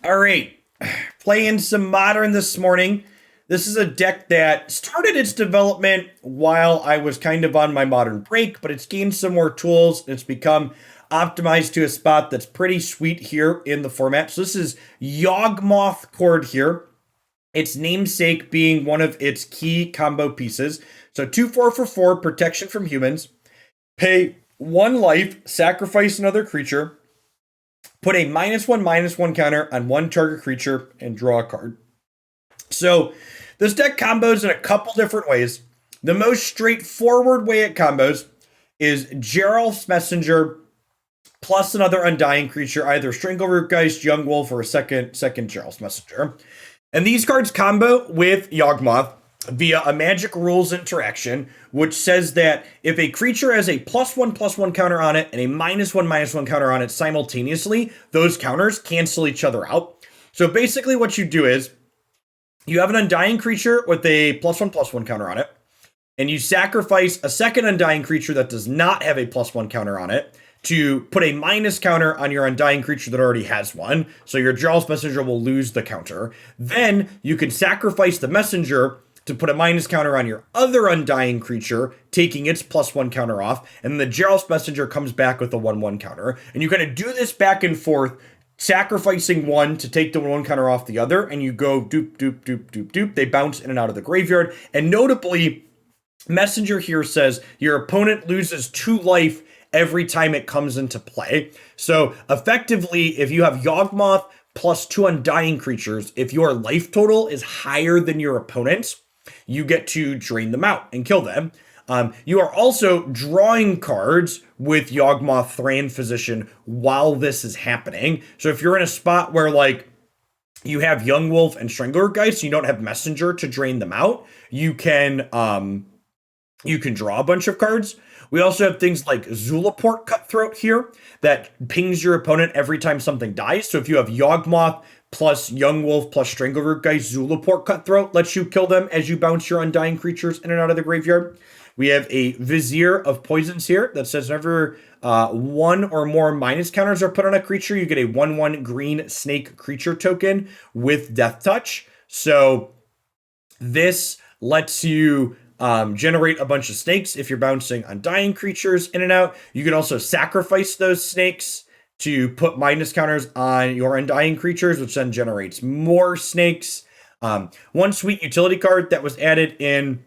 All right, playing some Modern this morning. This is a deck that started its development while I was kind of on my Modern break, but it's gained some more tools. It's become optimized to a spot that's pretty sweet here in the format. So this is Yawgmoth Chord here. Its namesake being one of its key combo pieces. So 2/4 for 4, protection from humans. Pay 1 life, sacrifice another creature, put a -1/-1 counter on one target creature, and draw a card. So this deck combos in a couple different ways. The most straightforward way it combos is Geralf's Messenger plus another Undying creature, either Strangleroot Geist, Young Wolf, or a second Geralf's Messenger. And these cards combo with Yawgmoth via a Magic Rules interaction, which says that if a creature has a +1/+1 counter on it and a -1/-1 counter on it simultaneously, those counters cancel each other out. So basically what you do is you have an Undying creature with a +1/+1 counter on it, and you sacrifice a second Undying creature that does not have a +1 counter on it to put a minus counter on your Undying creature that already has one. So your Geralf's Messenger will lose the counter. Then you can sacrifice the Messenger to put a minus counter on your other Undying creature, taking its +1 counter off. And the Geralf's Messenger comes back with a 1/1 counter. And you kind of do this back and forth, sacrificing one to take the 1/1 counter off the other. And you go doop, doop, doop, doop, doop. They bounce in and out of the graveyard. And notably, Messenger here says your opponent loses 2 life every time it comes into play. So effectively, if you have Yawgmoth plus 2 Undying creatures, if your life total is higher than your opponent's, you get to drain them out and kill them. You are also drawing cards with Yawgmoth Thran Physician while this is happening. So if you're in a spot where like you have Young Wolf and Strangler Geist, you don't have Messenger to drain them out, you can draw a bunch of cards. We also have things like Zulaport Cutthroat here that pings your opponent every time something dies. So if you have Yawgmoth plus Young Wolf plus Strangleroot Geist, Zulaport Cutthroat lets you kill them as you bounce your Undying creatures in and out of the graveyard. We have a Vizier of Poisons here that says whenever one or more minus counters are put on a creature, you get a 1/1 green snake creature token with Death Touch. So this lets you generate a bunch of snakes if you're bouncing Undying creatures in and out. You can also sacrifice those snakes to put minus counters on your Undying creatures, which then generates more snakes. One sweet utility card that was added in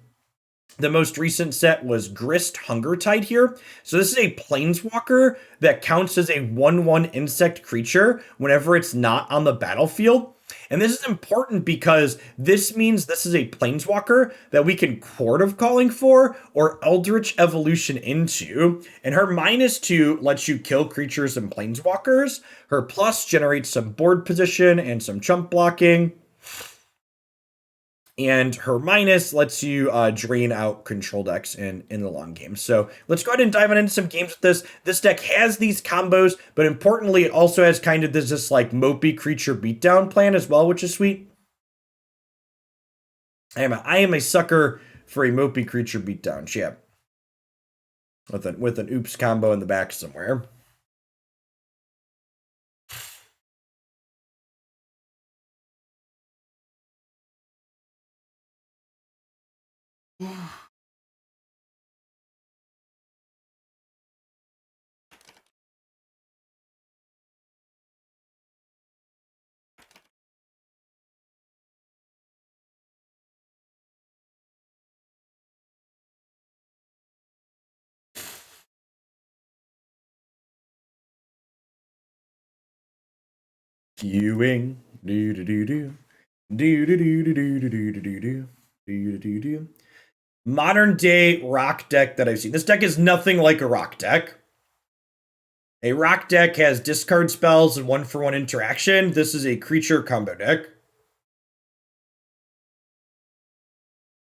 the most recent set was Grist Hungertide here. So this is a planeswalker that counts as a 1/1 insect creature whenever it's not on the battlefield. And this is important because this means this is a planeswalker that we can Chord of Calling for or Eldritch Evolution into. And her -2 lets you kill creatures and planeswalkers. Her plus generates some board position and some chump blocking. And her minus lets you drain out control decks in the long game. So let's go ahead and dive into some games with this. This deck has these combos, but importantly, it also has kind of this like mopey creature beatdown plan as well, which is sweet. I am a sucker for a mopey creature beatdown. Yeah, with an oops combo in the back somewhere. Queuing. Do do do do. Do do do do do do do do do do do do. Modern day rock deck that I've seen. This deck is nothing like a rock deck. A rock deck has discard spells and 1-for-1 interaction. This is a creature combo deck.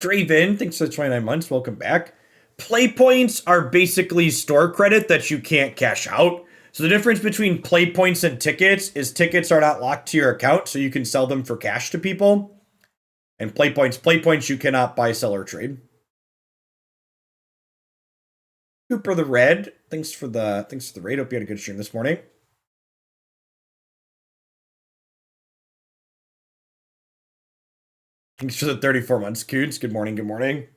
Draven, thanks for 29 months. Welcome back. Play points are basically store credit that you can't cash out. So the difference between play points and tickets is tickets are not locked to your account, so you can sell them for cash to people. And play points you cannot buy, sell, or trade. Cooper the Red, thanks for the raid. Hope you had a good stream this morning. Thanks for the 34 months, Coots. Good morning, good morning.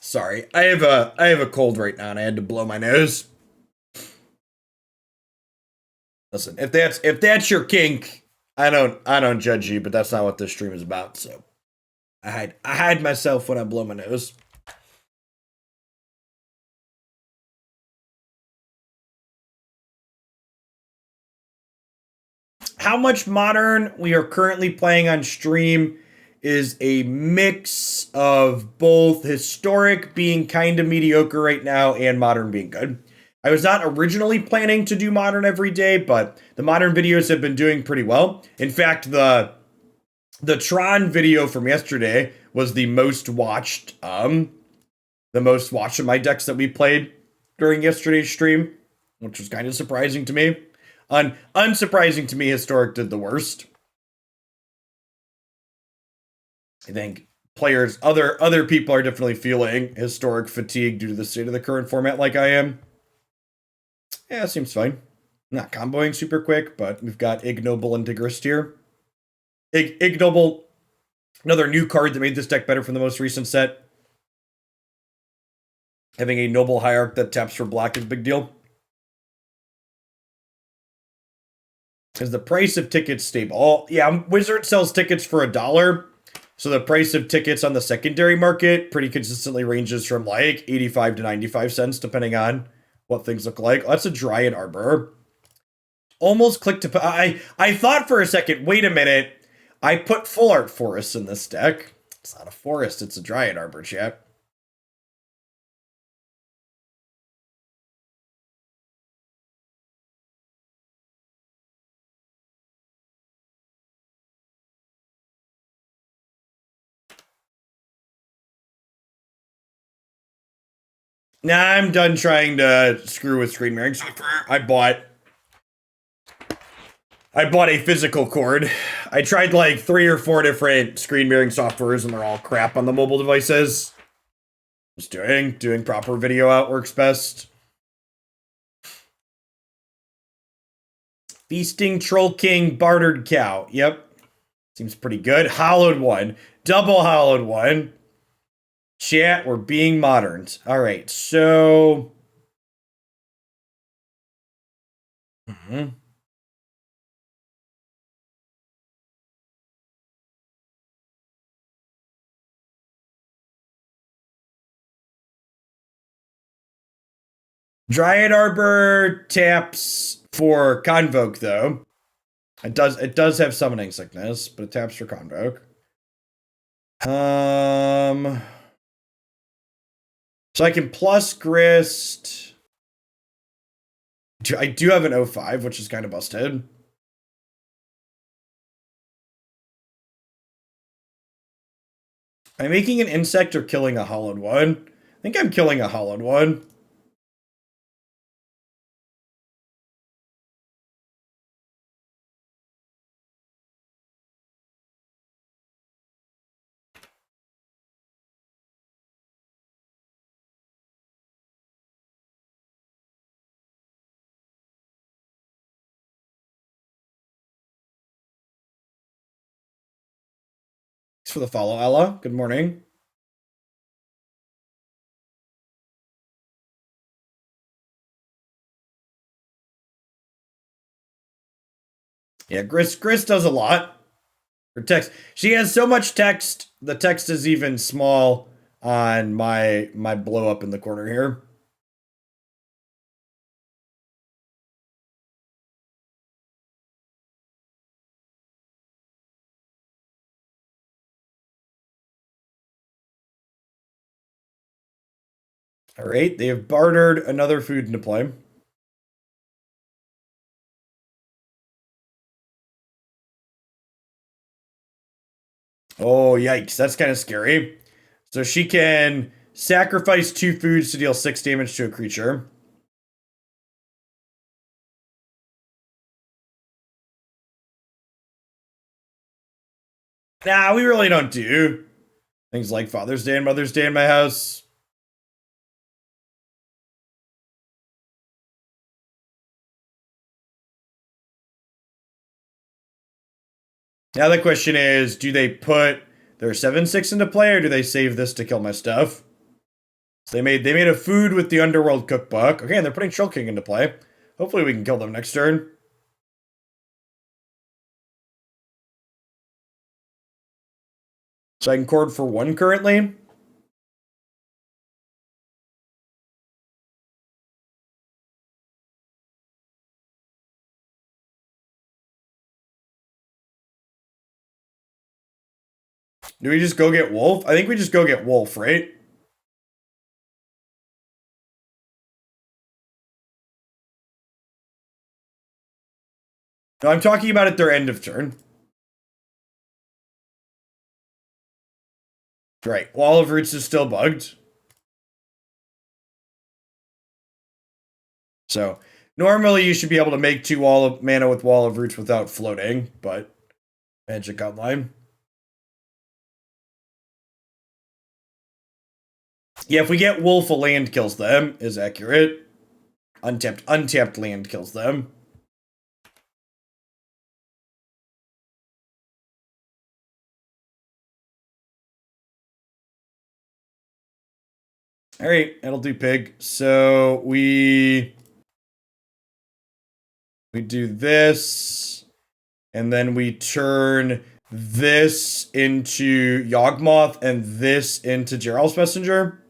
Sorry, I have a cold right now, and I had to blow my nose. Listen, if that's your kink, I don't judge you, but that's not what this stream is about. So I hide myself when I blow my nose. How much modern we are currently playing on stream is a mix of both historic being kind of mediocre right now and modern being good. I was not originally planning to do modern every day, but the modern videos have been doing pretty well. In fact, the Thran video from yesterday was the most watched of my decks that we played during yesterday's stream, which was kind of surprising to me. Unsurprising to me, historic did the worst. I think other people are definitely feeling historic fatigue due to the state of the current format, like I am. Yeah, it seems fine. Not comboing super quick, but we've got Ignoble and Grist here. Ignoble, another new card that made this deck better from the most recent set. Having a Ignoble Hierarch that taps for black is a big deal. Is the price of tickets stable? Oh, yeah, Wizard sells tickets for $1. So the price of tickets on the secondary market pretty consistently ranges from like 85 to 95 cents, depending on what things look like. Oh, that's a Dryad Arbor. Almost clicked to... I thought for a second, wait a minute. I put full art forests in this deck. It's not a forest, it's a Dryad Arbor, chat. Nah, I'm done trying to screw with screen mirroring software. I bought a physical cord. I tried like 3 or 4 different screen mirroring softwares, and they're all crap on the mobile devices. Just doing proper video out works best. Feasting Troll King Bartered Cow. Yep. Seems pretty good. Hollowed one. Double hollowed one. Chat, we're being modern. Alright, so... Dryad Arbor taps for Convoke, though. It does have summoning sickness, but it taps for Convoke. So I can plus Grist. I do have an 05, which is kind of busted. Am I making an insect or killing a hollowed one? I think I'm killing a hollowed one. Thanks for the follow, Ella. Good morning. Yeah, Grist does a lot. Her text. She has so much text. The text is even small on my blow up in the corner here. All right, they have bartered another food into play. Oh, yikes. That's kind of scary. So she can sacrifice 2 foods to deal 6 damage to a creature. Nah, we really don't do things like Father's Day and Mother's Day in my house. Now the question is, do they put their 7/6 into play, or do they save this to kill my stuff? So they made a food with the Underworld cookbook. Okay, and they're putting Troll King into play. Hopefully we can kill them next turn. So I can Chord for 1 currently. Do we just go get Wolf? I think we just go get Wolf, right? No, I'm talking about at their end of turn. Right. Wall of Roots is still bugged. So normally you should be able to make 2 Wall of mana with Wall of Roots without floating, but Magic Online. Yeah, if we get Wolf, a land kills them, is accurate. Untapped land kills them. All right, that'll do pig. So we do this, and then we turn this into Yawgmoth and this into Geralf's Messenger.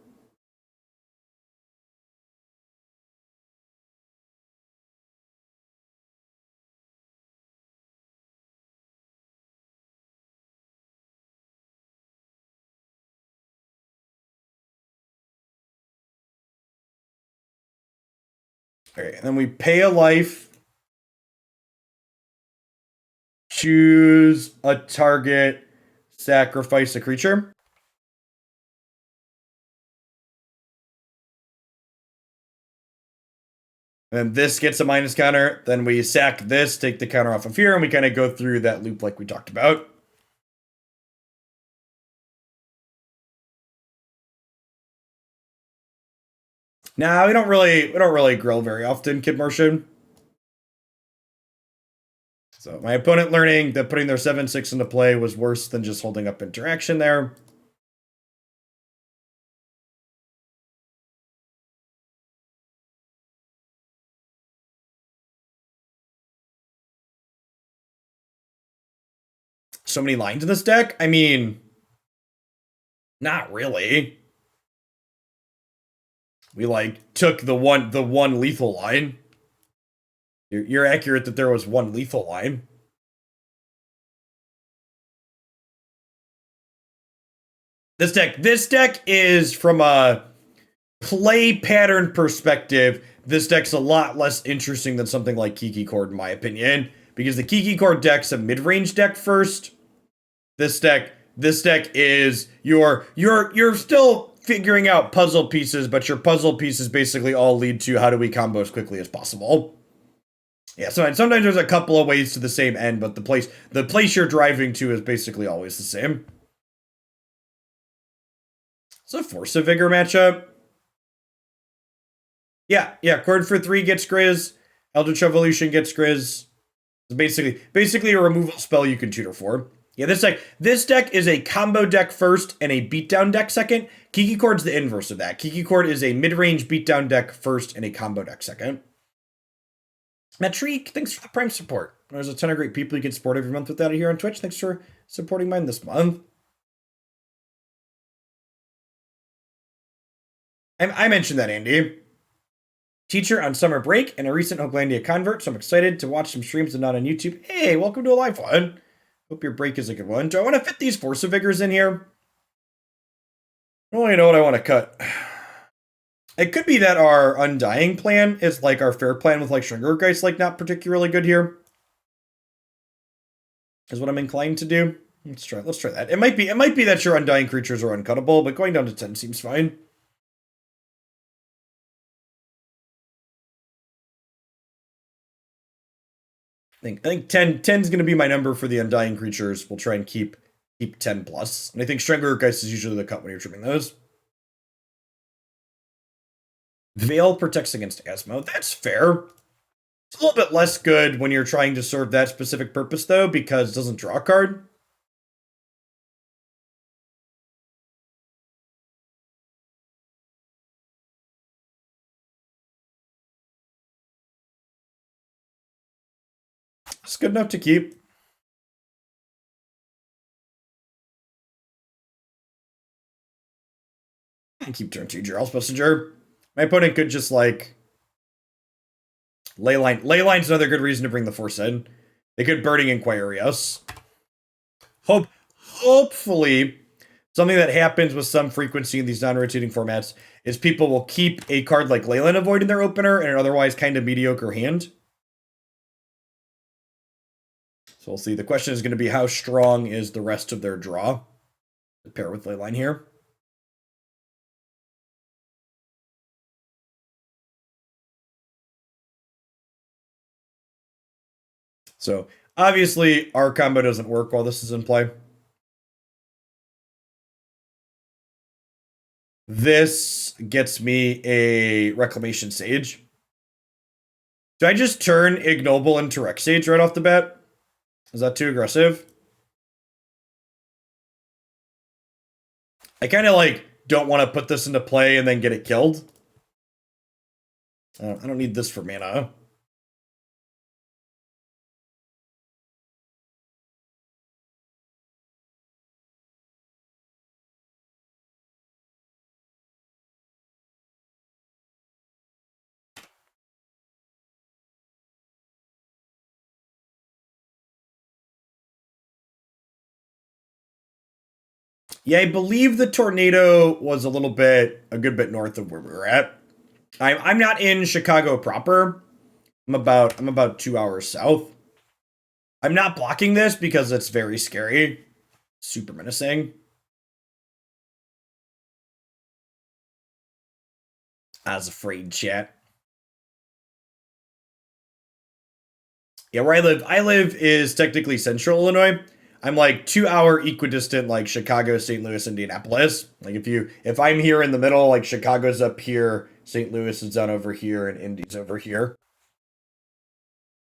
All right, and then we pay a life. Choose a target, sacrifice a creature. And this gets a minus counter. Then we sack this, take the counter off of here, and we kind of go through that loop like we talked about. Nah, we don't really grill very often, Kid Martian. So my opponent learning that putting their 7/6 into play was worse than just holding up interaction there. So many lines in this deck? I mean, not really. We like took the one lethal line. You're accurate that there was 1 lethal line. This deck is from a play pattern perspective. This deck's a lot less interesting than something like Kiki Chord, in my opinion, because the Kiki Chord deck's a mid-range deck first. This deck is you're still figuring out puzzle pieces, but your puzzle pieces basically all lead to how do we combo as quickly as possible. Yeah, so sometimes there's a couple of ways to the same end, but the place you're driving to is basically always the same. It's a Force of Vigor matchup. Yeah, Chord for 3 gets Grizz. Eldritch Evolution gets Grizz. It's basically a removal spell you can tutor for. Yeah, this deck is a combo deck first and a beatdown deck second. Kiki Chord's the inverse of that. Kiki Chord is a mid-range beatdown deck first and a combo deck second. Metrique, thanks for the Prime support. There's a ton of great people you can support every month with that here on Twitch. Thanks for supporting mine this month. I mentioned that, Andy. Teacher on summer break and a recent Hoaglandia convert, so I'm excited to watch some streams and not on YouTube. Hey, welcome to a live one. Hope your break is a good one. Do I want to fit these Force of Vigors in here? I don't really know what I want to cut. It could be that our Undying plan is like our fair plan with like Strangleroot Geist, like not particularly good here. Is what I'm inclined to do. Let's try that. It might be that your undying creatures are uncuttable, but going down to 10 seems fine. I think 10 is going to be my number for the undying creatures. We'll try and keep 10 plus. And I think Strangleroot Geist is usually the cut when you're trimming those. Veil protects against Asmo. That's fair. It's a little bit less good when you're trying to serve that specific purpose, though, because it doesn't draw a card. It's good enough to keep. And keep turn 2 Geralf's Messenger. My opponent could just, like... Leyline. Leyline's another good reason to bring the Force in. They could Burning Inquiry us. Hopefully, something that happens with some frequency in these non-rotating formats is people will keep a card like Leyline of Void in their opener and an otherwise kind of mediocre hand. So we'll see. The question is going to be how strong is the rest of their draw to pair with Leyline here. So obviously our combo doesn't work while this is in play. This gets me a Reclamation Sage. Do I just turn Ignoble into Rec Sage right off the bat? Is that too aggressive? I kind of like don't want to put this into play and then get it killed. I don't need this for mana. Yeah, I believe the tornado was a good bit north of where we were at. I'm not in Chicago proper. I'm about 2 hours south. I'm not blocking this because it's very scary. Super menacing. I was afraid, chat. Yeah, where I live is technically central Illinois. I'm like 2 hour equidistant, like Chicago, St. Louis, Indianapolis. Like if I'm here in the middle, like Chicago's up here, St. Louis is down over here, and Indy's over here.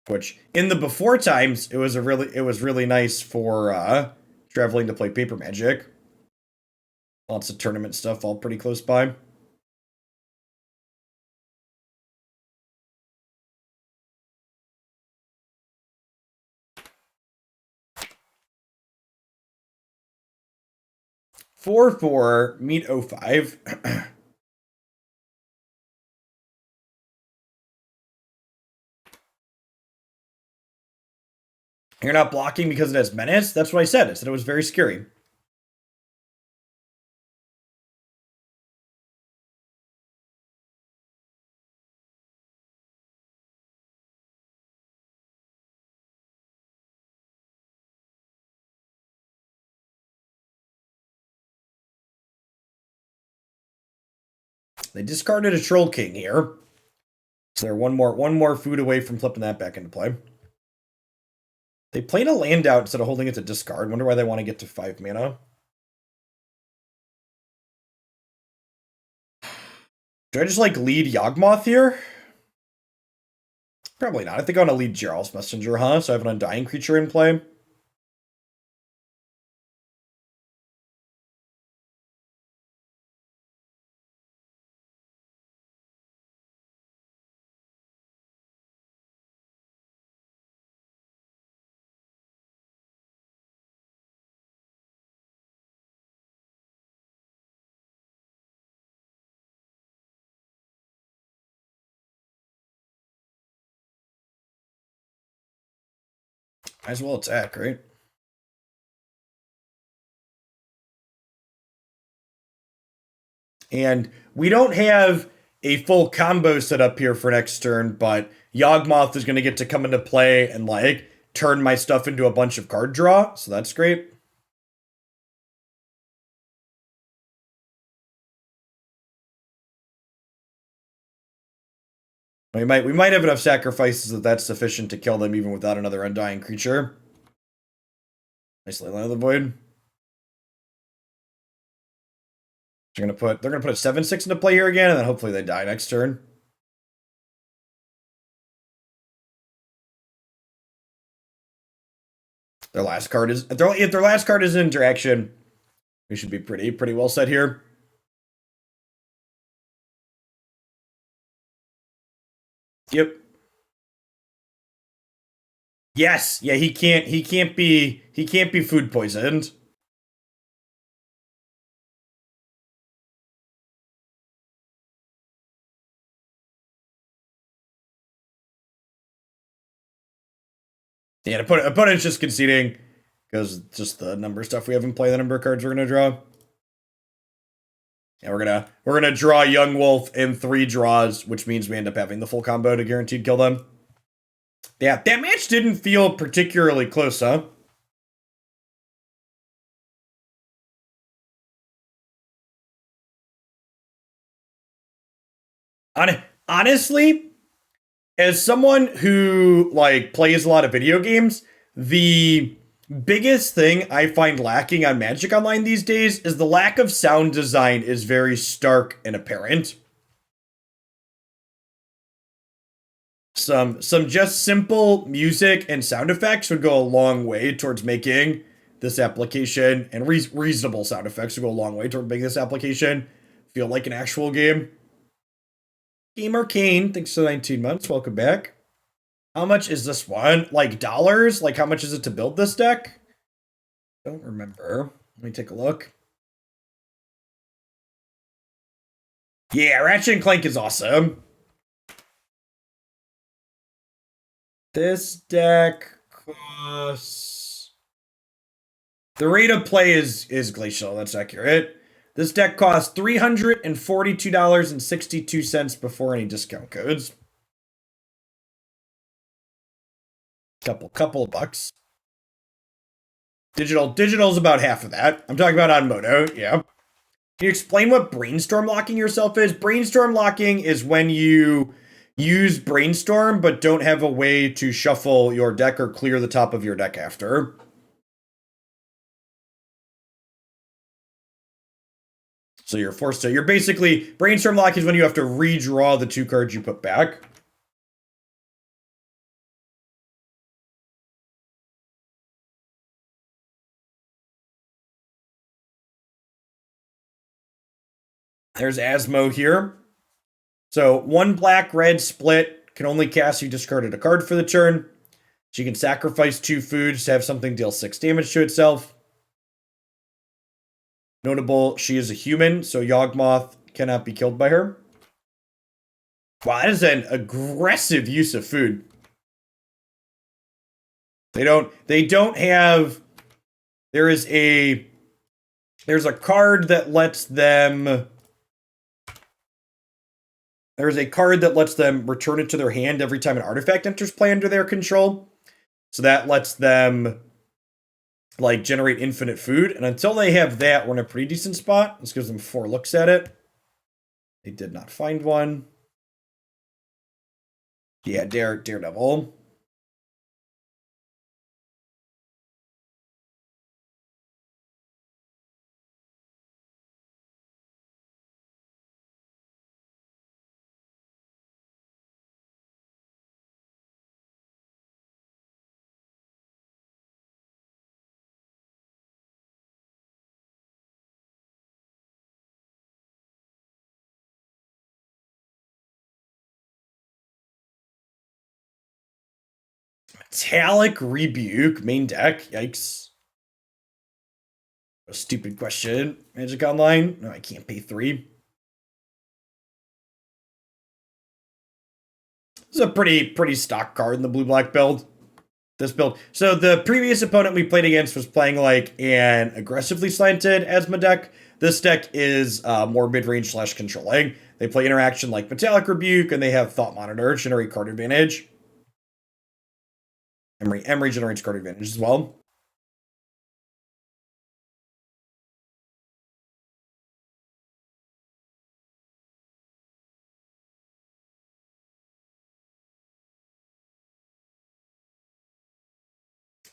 Which in the before times, it was really nice for traveling to play Paper Magic. Lots of tournament stuff all pretty close by. (4/4) meet 05. You're not blocking because it has menace? That's what I said. I said it was very scary. They discarded a Troll King here. So they're one more food away from flipping that back into play. They played a land out instead of holding it to discard. Wonder why they want to get to 5 mana. Do I just like lead Yawgmoth here? Probably not. I think I want to lead Geralf's Messenger, huh? So I have an Undying creature in play. Might as well attack, right? And we don't have a full combo set up here for next turn, but Yawgmoth is going to get to come into play and like turn my stuff into a bunch of card draw, so that's great. We might have enough sacrifices that's sufficient to kill them even without another undying creature. Nice Leyline of the Void. They're gonna put a 7/6 into play here again, and then hopefully they die next turn. Their last card is if their last card is interaction, we should be pretty well set here. Yep. Yes. Yeah, he can't be food poisoned. Yeah, opponent's just conceding because just the number of stuff we have in play, the number of cards we're gonna draw. And we're gonna draw Yawgmoth in 3 draws, which means we end up having the full combo to guaranteed kill them. Yeah, that match didn't feel particularly close, huh? Honestly, as someone who like plays a lot of video games, the biggest thing I find lacking on Magic Online these days is the lack of sound design is very stark and apparent. Some just simple music and sound effects would go a long way towards making this application, and reasonable sound effects would go a long way toward making this application feel like an actual game. Game Arcane, thanks for 19 months. Welcome back. How much is this one? Like dollars? Like how much is it to build this deck? Don't remember. Let me take a look. Yeah, Ratchet and Clank is awesome. This deck costs... The rate of play is glacial, that's accurate. This deck costs $342.62 before any discount codes. Couple of bucks. Digital's about half of that. I'm talking about on Moto, yeah. Can you explain what brainstorm locking yourself is? Brainstorm locking is when you use brainstorm but don't have a way to shuffle your deck or clear the top of your deck after. So you're forced to. You're basically brainstorm lock is when you have to redraw the 2 cards you put back. There's Asmo here. So 1 black red split can only cast you discarded a card for the turn. She can sacrifice 2 foods to have something deal 6 damage to itself. Notable, she is a human, so Yawgmoth cannot be killed by her. Wow, that is an aggressive use of food. They don't have... There's a card that lets them... There's a card that lets them return it to their hand every time an artifact enters play under their control. So that lets them like generate infinite food. And until they have that, we're in a pretty decent spot. This gives them 4 looks at it. They did not find one. Yeah, Daredevil. Metallic Rebuke, main deck. Yikes. A stupid question. Magic Online? No, I can't pay 3. This is a pretty stock card in the blue-black build. This build. So the previous opponent we played against was playing like an aggressively slanted Asma deck. This deck is more mid-range / controlling. They play interaction like Metallic Rebuke, and they have Thought Monitor, generate card advantage. Emery generates card advantage as well.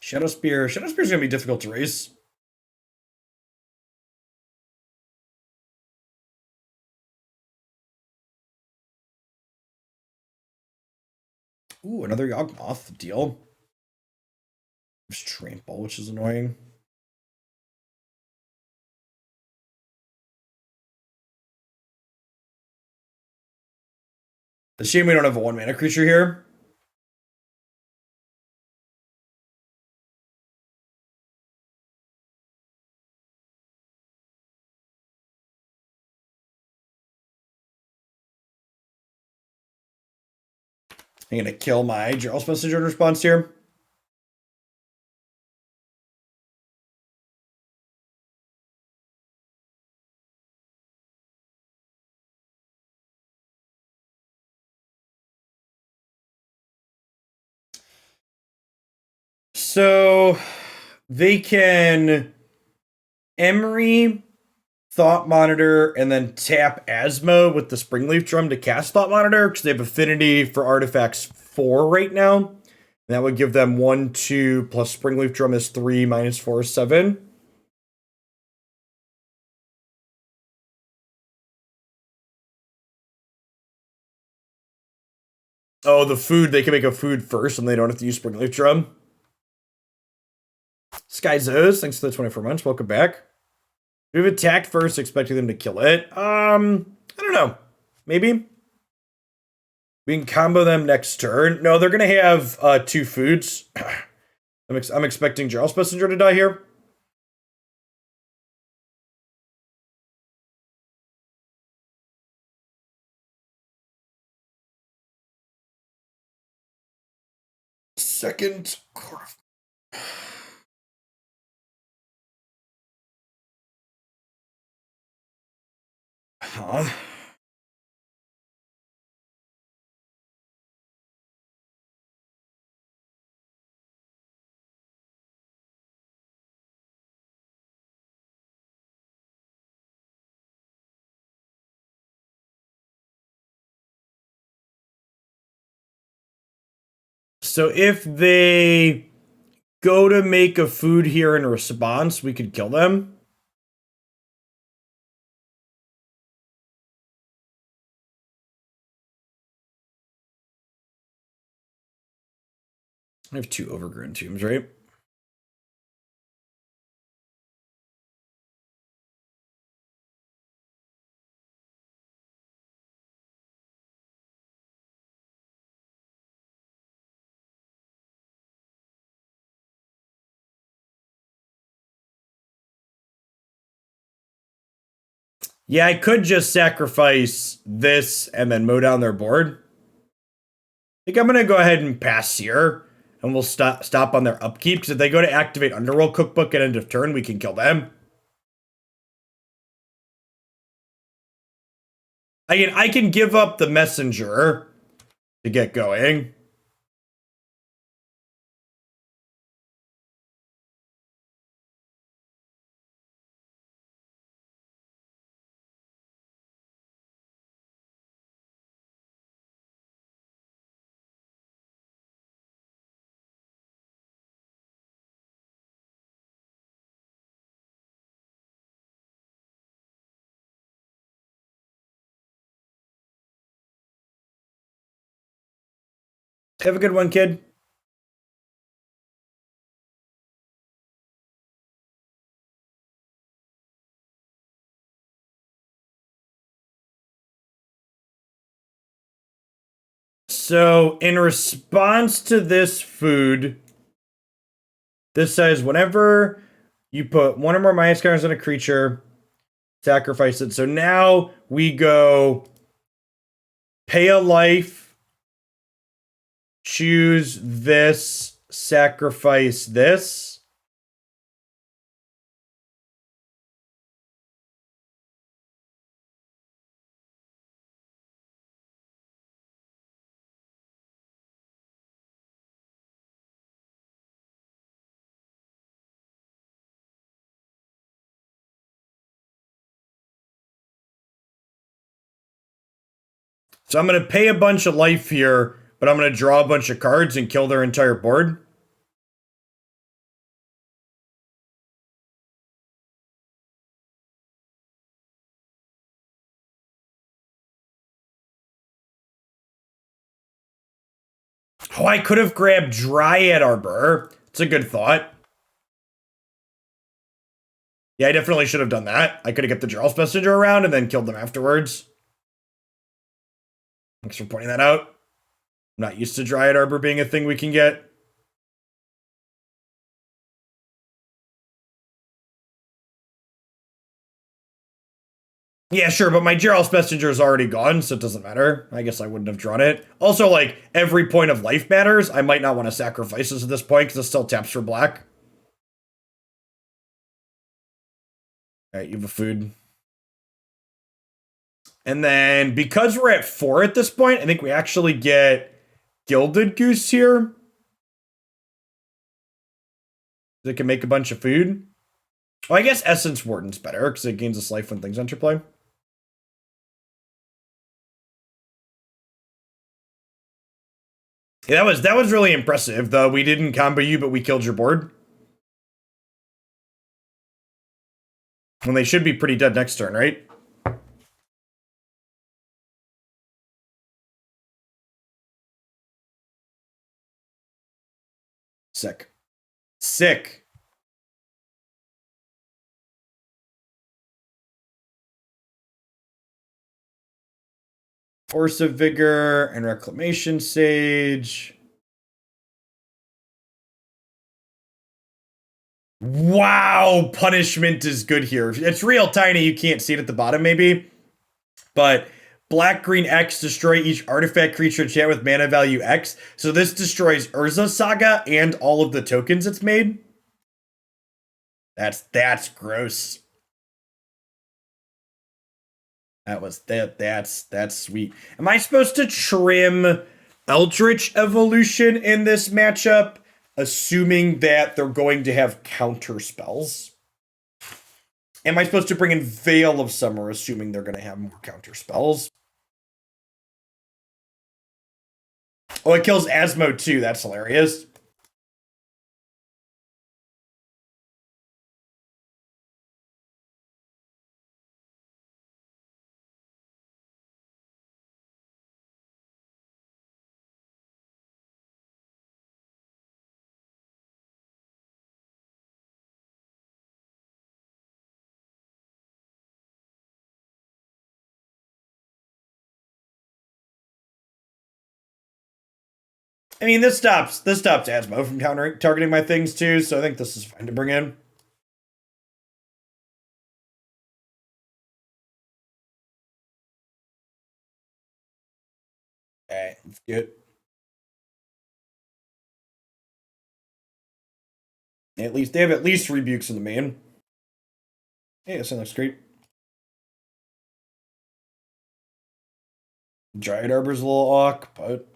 Shadow Spear. Shadow Spear's gonna be difficult to race. Ooh, another Yawgmoth deal. There's Trample, which is annoying. It's a shame we don't have a 1-mana creature here. I'm gonna kill my Geralf's Messenger in response here. So they can Emery, Thought Monitor, and then tap Asmo with the Springleaf Drum to cast Thought Monitor because they have affinity for artifacts 4 right now. And that would give them 1/2 plus Springleaf Drum is 3 minus 4 is 7. Oh, the food, they can make a food first and they don't have to use Springleaf Drum. Skyzos, thanks for the 24 months. Welcome back. We've attacked first, expecting them to kill it. I don't know. Maybe. We can combo them next turn. No, they're going to have 2 foods. I'm expecting Geralf's Messenger to die here. Second Chord of Huh? So if they go to make a food here in response, we could kill them. I have 2 Overgrown Tombs, right? Yeah, I could just sacrifice this and then mow down their board. I think I'm going to go ahead and pass here, and we'll stop on their upkeep, because if they go to activate Underworld Cookbook at end of turn, we can kill them. I can give up the Messenger to get going. Have a good one, kid. So, in response to this food, this says whenever you put 1 or more minus counters on a creature, sacrifice it. So now we go pay a life, choose this, sacrifice this. So I'm going to pay a bunch of life here, but I'm going to draw a bunch of cards and kill their entire board. Oh, I could have grabbed Dryad Arbor. It's a good thought. Yeah, I definitely should have done that. I could have kept the Geralf Messenger around and then killed them afterwards. Thanks for pointing that out. I'm not used to Dryad Arbor being a thing we can get. Yeah, sure, but my Geralf's Messenger is already gone, so it doesn't matter. I guess I wouldn't have drawn it. Also, like, every point of life matters. I might not want to sacrifice this at this point, because it still taps for black. Alright, you have a food. And then, because we're at 4 at this point, I think we actually get Gilded Goose here. They can make a bunch of food. Oh, I guess Essence Warden's better, because it gains its life when things enter play. Yeah, that was really impressive, though. We didn't combo you, but we killed your board. When they should be pretty dead next turn, right? Sick. Sick. Force of Vigor and Reclamation Sage. Wow, punishment is good here. It's real tiny, you can't see it at the bottom maybe. But black-green X, destroy each artifact creature enchant with mana value X. So this destroys Urza Saga and all of the tokens it's made. That's gross. That's sweet. Am I supposed to trim Eldritch Evolution in this matchup, assuming that they're going to have counter spells? Am I supposed to bring in Veil of Summer, assuming they're going to have more counter spells? Oh, it kills Asmo too. That's hilarious. I mean, this stops Asmo from targeting my things too, so I think this is fine to bring in. Alright, let's get at least they have at least rebukes in the main. Hey, that looks great. Dryad Arbor's a little awk, but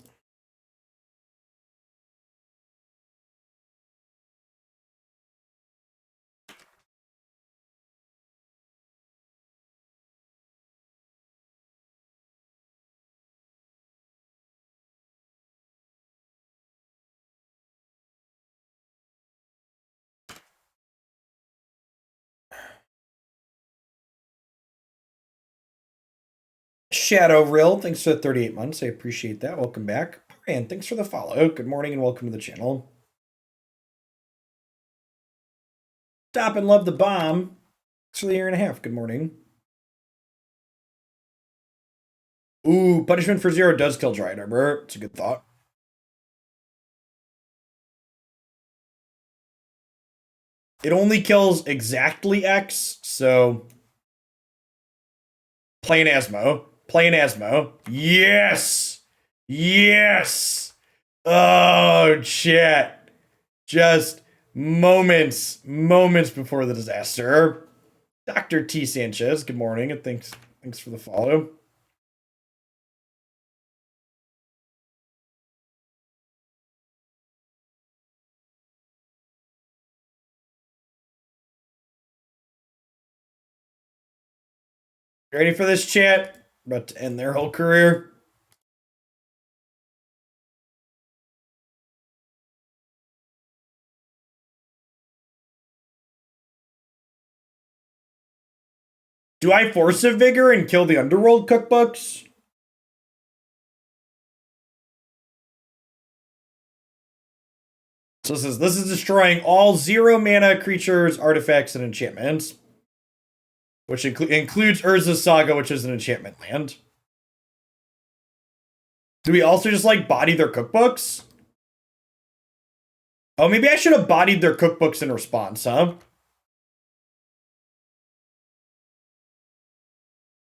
Shadow Rill, thanks for the 38 months. I appreciate that. Welcome back. And thanks for the follow. Good morning and welcome to the channel. Stop and love the bomb. Thanks for the year and a half. Good morning. Ooh, punishment for 0 does kill Dryad Arbor. It's a good thought. It only kills exactly X, so plain Asmo. Plain Asmo. Yes! Yes! Oh, chat. Just moments before the disaster. Dr. T. Sanchez, good morning, and thanks for the follow. Ready for this, chat? About to end their whole career. Do I Force of Vigor and kill the Underworld cookbooks? So this is destroying all 0 mana creatures, artifacts, and enchantments. Which includes Urza's Saga, which is an enchantment land. Do we also just, like, body their cookbooks? Oh, maybe I should have bodied their cookbooks in response, huh?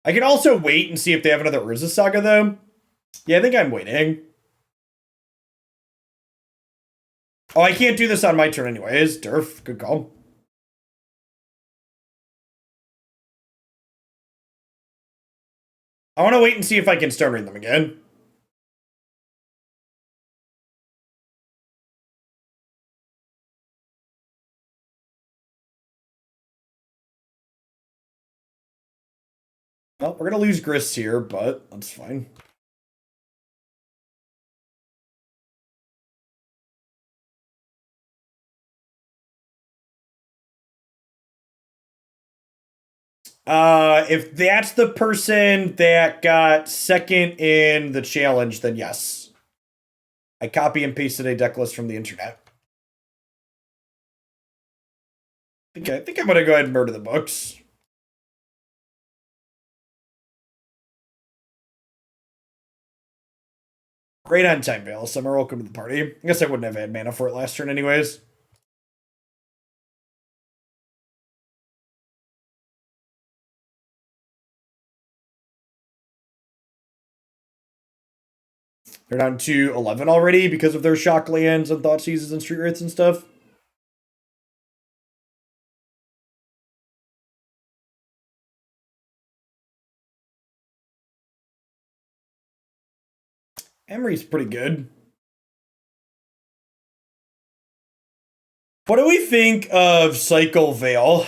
I can also wait and see if they have another Urza's Saga, though. Yeah, I think I'm waiting. Oh, I can't do this on my turn anyways. Durf, good call. I want to wait and see if I can Stone Ring them again. Well, we're going to lose Grist here, but that's fine. If that's the person that got second in the challenge, then yes. I copy and pasted a deck list from the internet. Okay, I think I'm gonna go ahead and murder the books. Great on Time Veil. Summer, welcome to the party. I guess I wouldn't have had mana for it last turn anyways. They're down to 11 already because of their shock lands and Thoughtseizes and Street Wraiths and stuff. Emery's pretty good. What do we think of Cycle Veil? I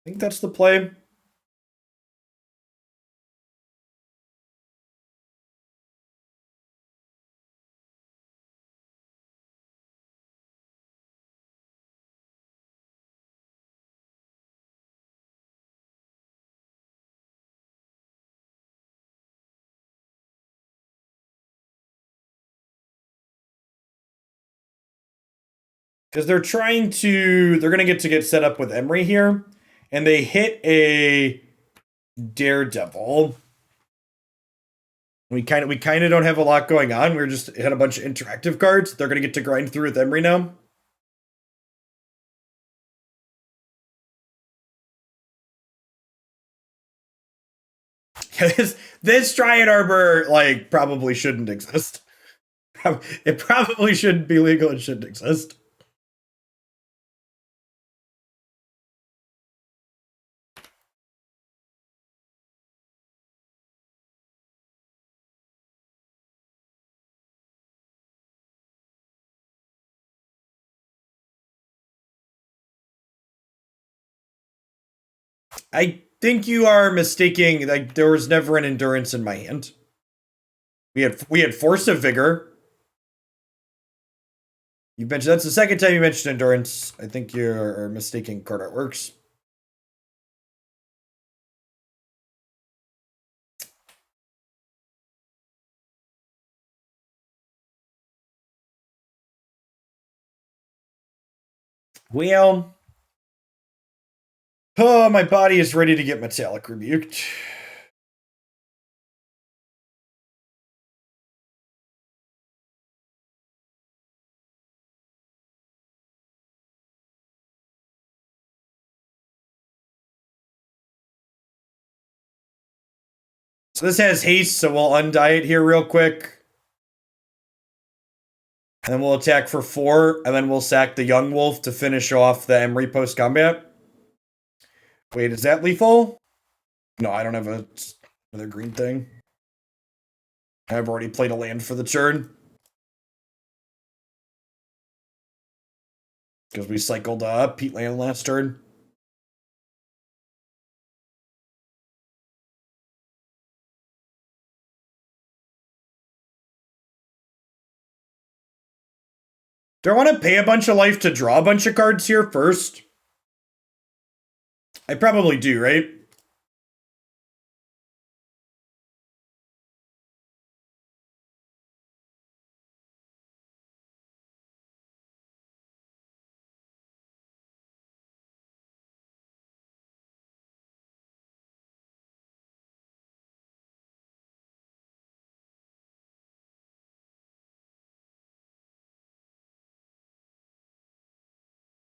think that's the play. Because they're going to get set up with Emery here, and they hit a Daredevil. We kind of don't have a lot going on. We're just had a bunch of interactive cards. They're gonna get to grind through with Emery now. This Dryad Arbor, like, probably shouldn't exist. It probably shouldn't be legal. It shouldn't exist. I think you are mistaking. Like, there was never an endurance in my hand. We had Force of Vigor. You mentioned that's the second time you mentioned endurance. I think you're mistaking card artworks. Well, oh, my body is ready to get metallic rebuked. So this has haste, so we'll undie it here real quick. And then we'll attack for 4, and then we'll sack the Yawgmoth to finish off the Emery post-combat. Wait, is that lethal? No, I don't have another green thing. I've already played a land for the turn. Because we cycled Peatland last turn. Do I want to pay a bunch of life to draw a bunch of cards here first? I probably do, right?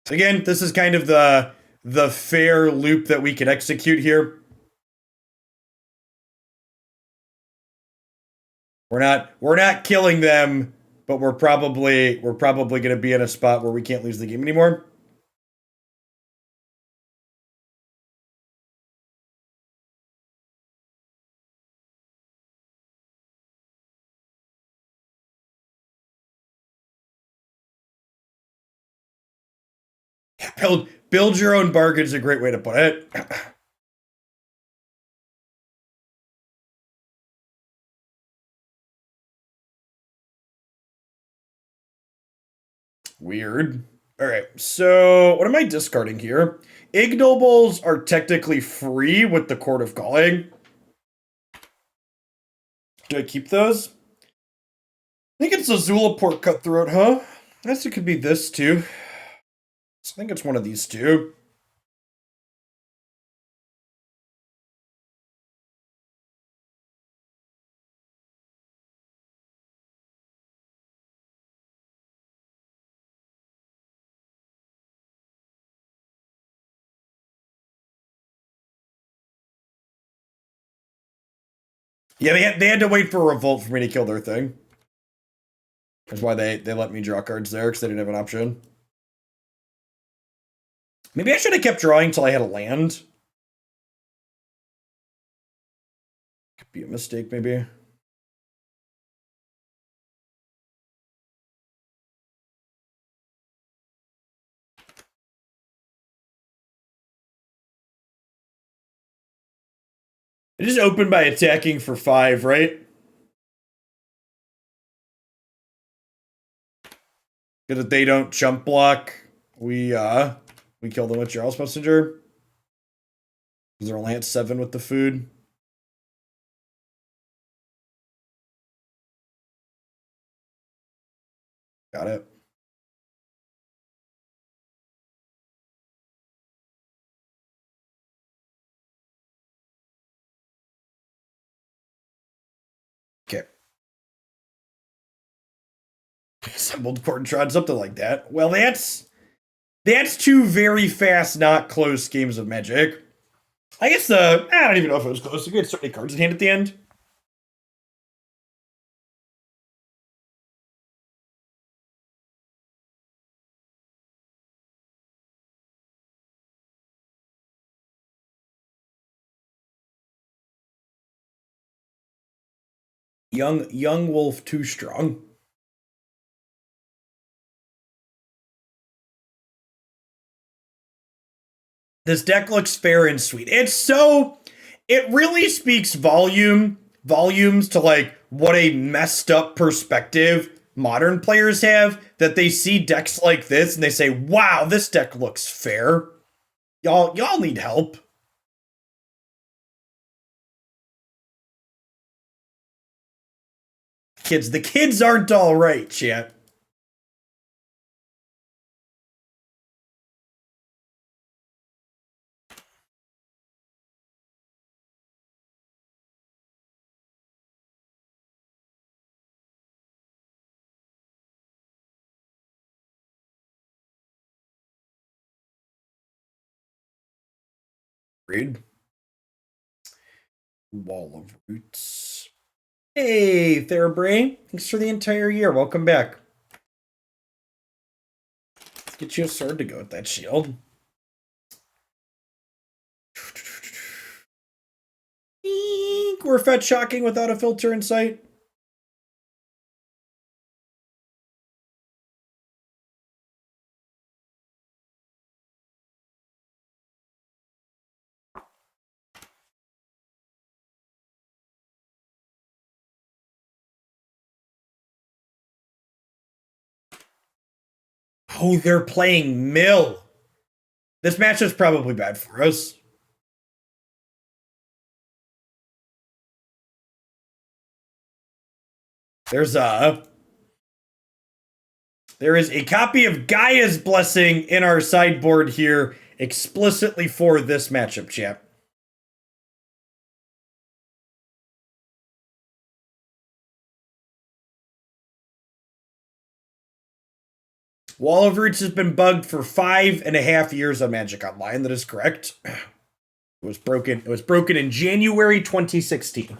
Again, this is kind of the fair loop that we can execute here. We're not killing them, but we're probably going to be in a spot where we can't lose the game anymore. Build your own bargain is a great way to put it. Weird. All right, so what am I discarding here? Ignobles are technically free with the Chord of Calling. Do I keep those? I think it's a Zulaport Cutthroat, huh? I guess it could be this too. I think it's one of these two. Yeah, they had to wait for a revolt for me to kill their thing. That's why they let me draw cards there, because they didn't have an option. Maybe I should have kept drawing until I had a land. Could be a mistake, maybe. It just opened by attacking for 5, right? Because if they don't jump block, we kill them with Geralf's Messenger. Because they're only at 7 with the food. Got it. Okay. Assembled Corntrod, something like that. Well, that's 2 very fast, not close games of Magic. I guess I don't even know if it was close. We had so many cards in hand at the end. Young Wolf too strong. This deck looks fair and sweet. It really speaks volumes to like what a messed up perspective modern players have, that they see decks like this and they say, "Wow, this deck looks fair." Y'all need help. The kids aren't all right, chat. Read. Wall of Roots. Hey, Therabrain. Thanks for the entire year. Welcome back. Let's get you a sword to go with that shield. We're fetch shocking without a filter in sight. Oh, they're playing Mill. This match is probably bad for us. There is a copy of Gaea's Blessing in our sideboard here, explicitly for this matchup, champ. Wall of Roots has been bugged for 5.5 years on Magic Online. That is correct. It was broken. It was broken in January 2016.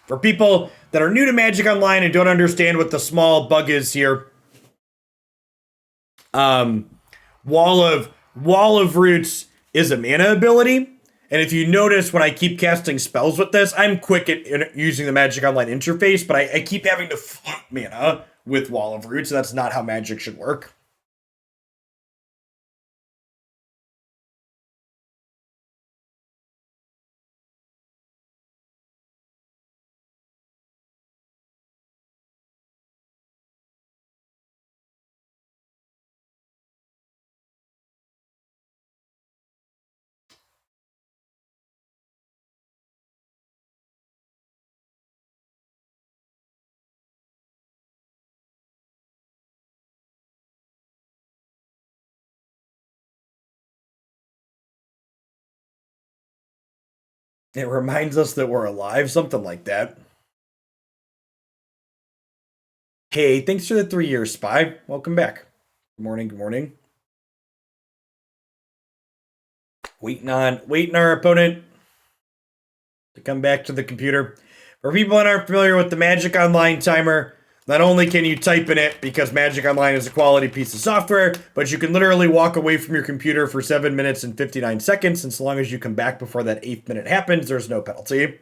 For people that are new to Magic Online and don't understand what the small bug is here, Wall of Roots is a mana ability. And if you notice, when I keep casting spells with this, I'm quick at using the Magic Online interface, but I keep having to float mana with Wall of Roots, and that's not how Magic should work. It reminds us that we're alive, something like that. Hey, thanks for the 3 years, Spy. Welcome back. Good morning, good morning. Waiting our opponent to come back to the computer. For people that aren't familiar with the Magic Online timer, not only can you type in it because Magic Online is a quality piece of software, but you can literally walk away from your computer for 7 minutes and 59 seconds, and so long as you come back before that 8th minute happens, there's no penalty.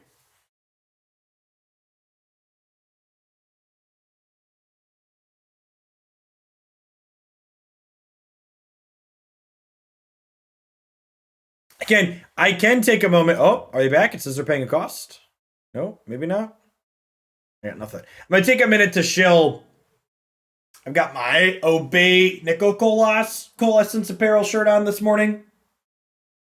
Again, I can take a moment. Oh, are they back? It says they're paying a cost. No, maybe not. Yeah, nothing. I'm going to take a minute to shill. I've got my Obey Nico Coalescence apparel shirt on this morning.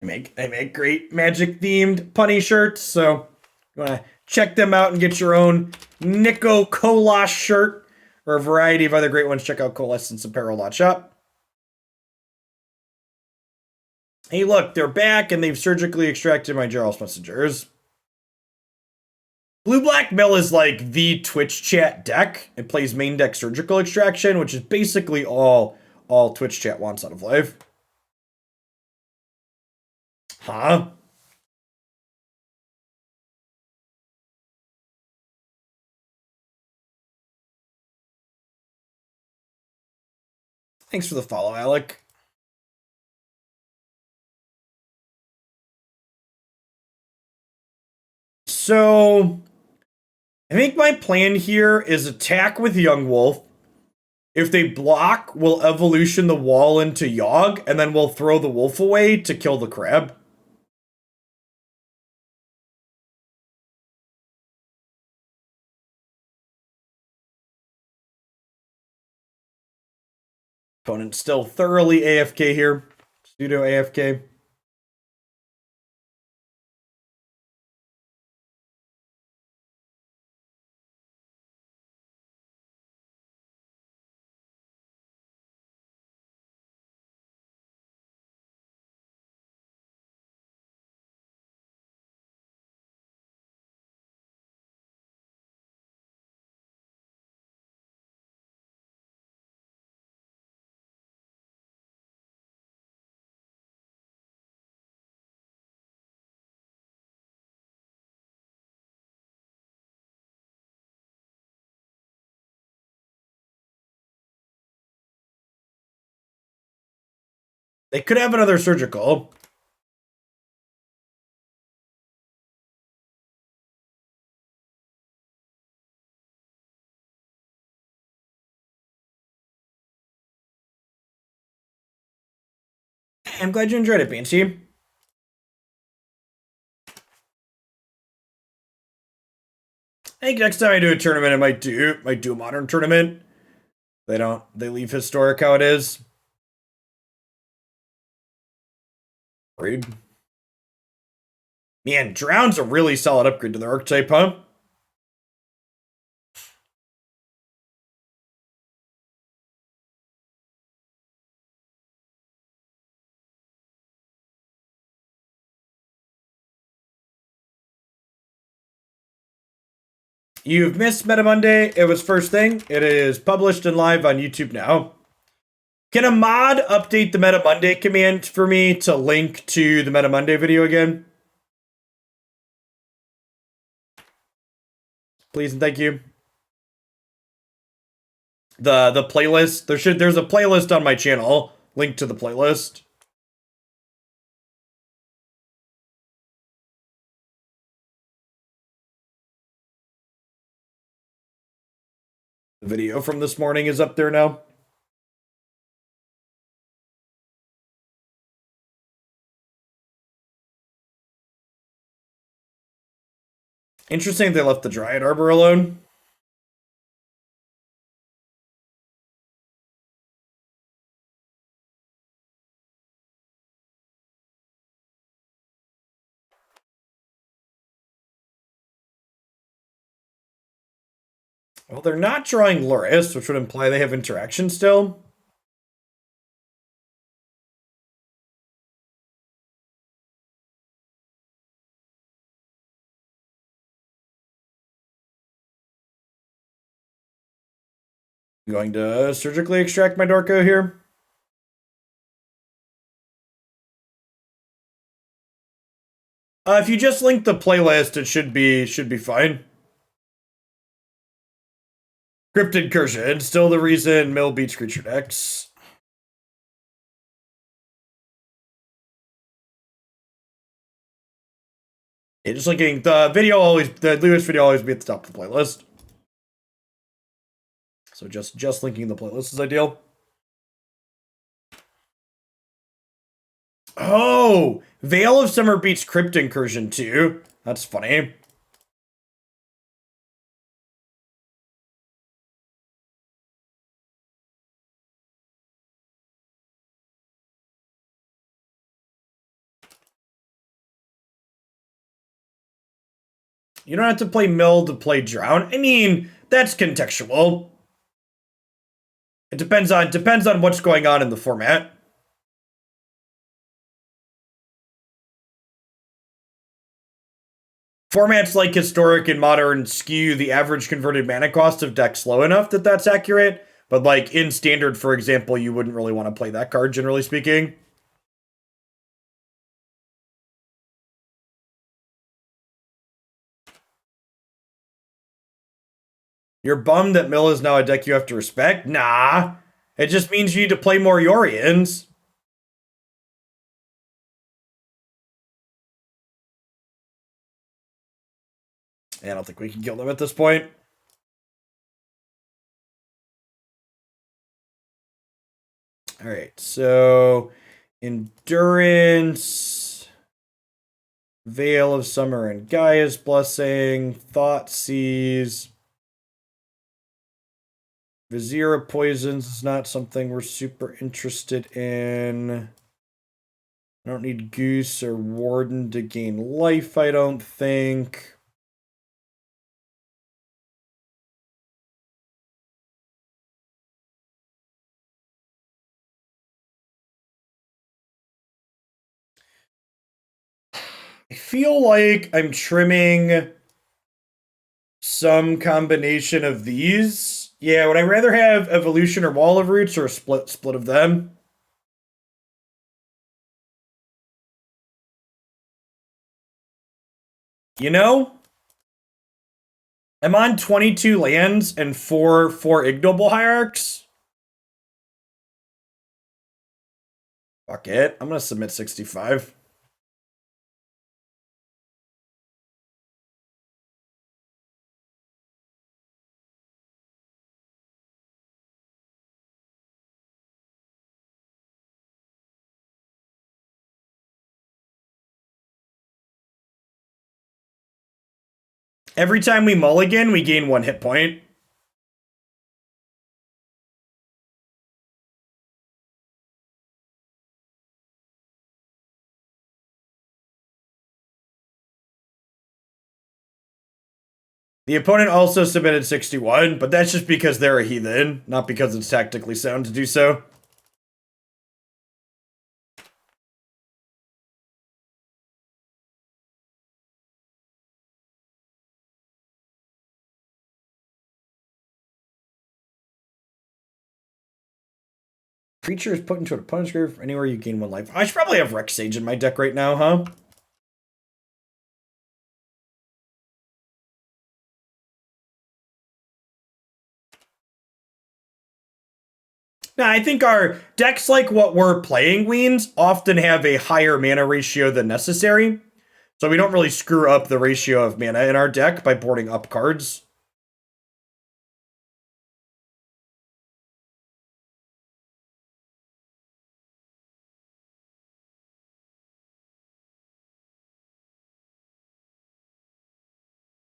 They make great Magic themed punny shirts, so you want to check them out and get your own Nico Colas shirt or a variety of other great ones. Check out coalescenceapparel.shop. Hey, look, they're back and they've surgically extracted my Geralf messengers. Blue Black Mill is like the Twitch chat deck. It plays main deck surgical extraction, which is basically all Twitch chat wants out of life. Huh? Thanks for the follow, Alec. So, I think my plan here is attack with Yawgmoth. If they block, we'll evolution the wall into Yawg, and then we'll throw the wolf away to kill the crab. Opponent still thoroughly AFK here. Pseudo AFK. They could have another surgical. I'm glad you enjoyed it, Banshee. I think next time I do a tournament, I might do a modern tournament. They leave historic how it is. Rude. Man, Drown's a really solid upgrade to the archetype, huh? You've missed Meta Monday. It was first thing. It is published and live on YouTube now. Can a mod update the Meta Monday command for me to link to the Meta Monday video again? Please and thank you. The playlist. There's a playlist on my channel. Link to the playlist. The video from this morning is up there now. Interesting they left the Dryad Arbor alone. Well, they're not drawing Loris, which would imply they have interaction still. I'm going to surgically extract my Dorko here. If you just link the playlist, it should be fine. Crypt Incursion, still the reason Mill beats creature decks. Yeah, just linking the Lewis video always be at the top of the playlist. So just linking the playlist is ideal. Oh, Veil of Summer beats Crypt Incursion too. That's funny. You don't have to play Mill to play Drown. I mean, that's contextual. It depends on what's going on in the format. Formats like Historic and Modern skew the average converted mana cost of decks low enough that that's accurate, but like in Standard, for example, you wouldn't really want to play that card, generally speaking. You're bummed that Mill is now a deck you have to respect? Nah. It just means you need to play more Yorians. I don't think we can kill them at this point. Alright, so Endurance, Veil of Summer and Gaia's Blessing, Thoughtseize. Vizier of Poisons is not something we're super interested in. I don't need Goose or Warden to gain life, I don't think. I feel like I'm trimming some combination of these. Yeah, would I rather have Evolution or Wall of Roots or a split of them? You know, I'm on 22 lands and four Ignoble Hierarchs. Fuck it. I'm gonna submit 65. Every time we mulligan, we gain 1 hit point. The opponent also submitted 61, but that's just because they're a heathen, not because it's tactically sound to do so. Creature is put into an opponent's grave. Anywhere you gain 1 life. I should probably have Rex Sage in my deck right now, huh? Now, I think our decks like what we're playing, Weens, often have a higher mana ratio than necessary. So we don't really screw up the ratio of mana in our deck by boarding up cards.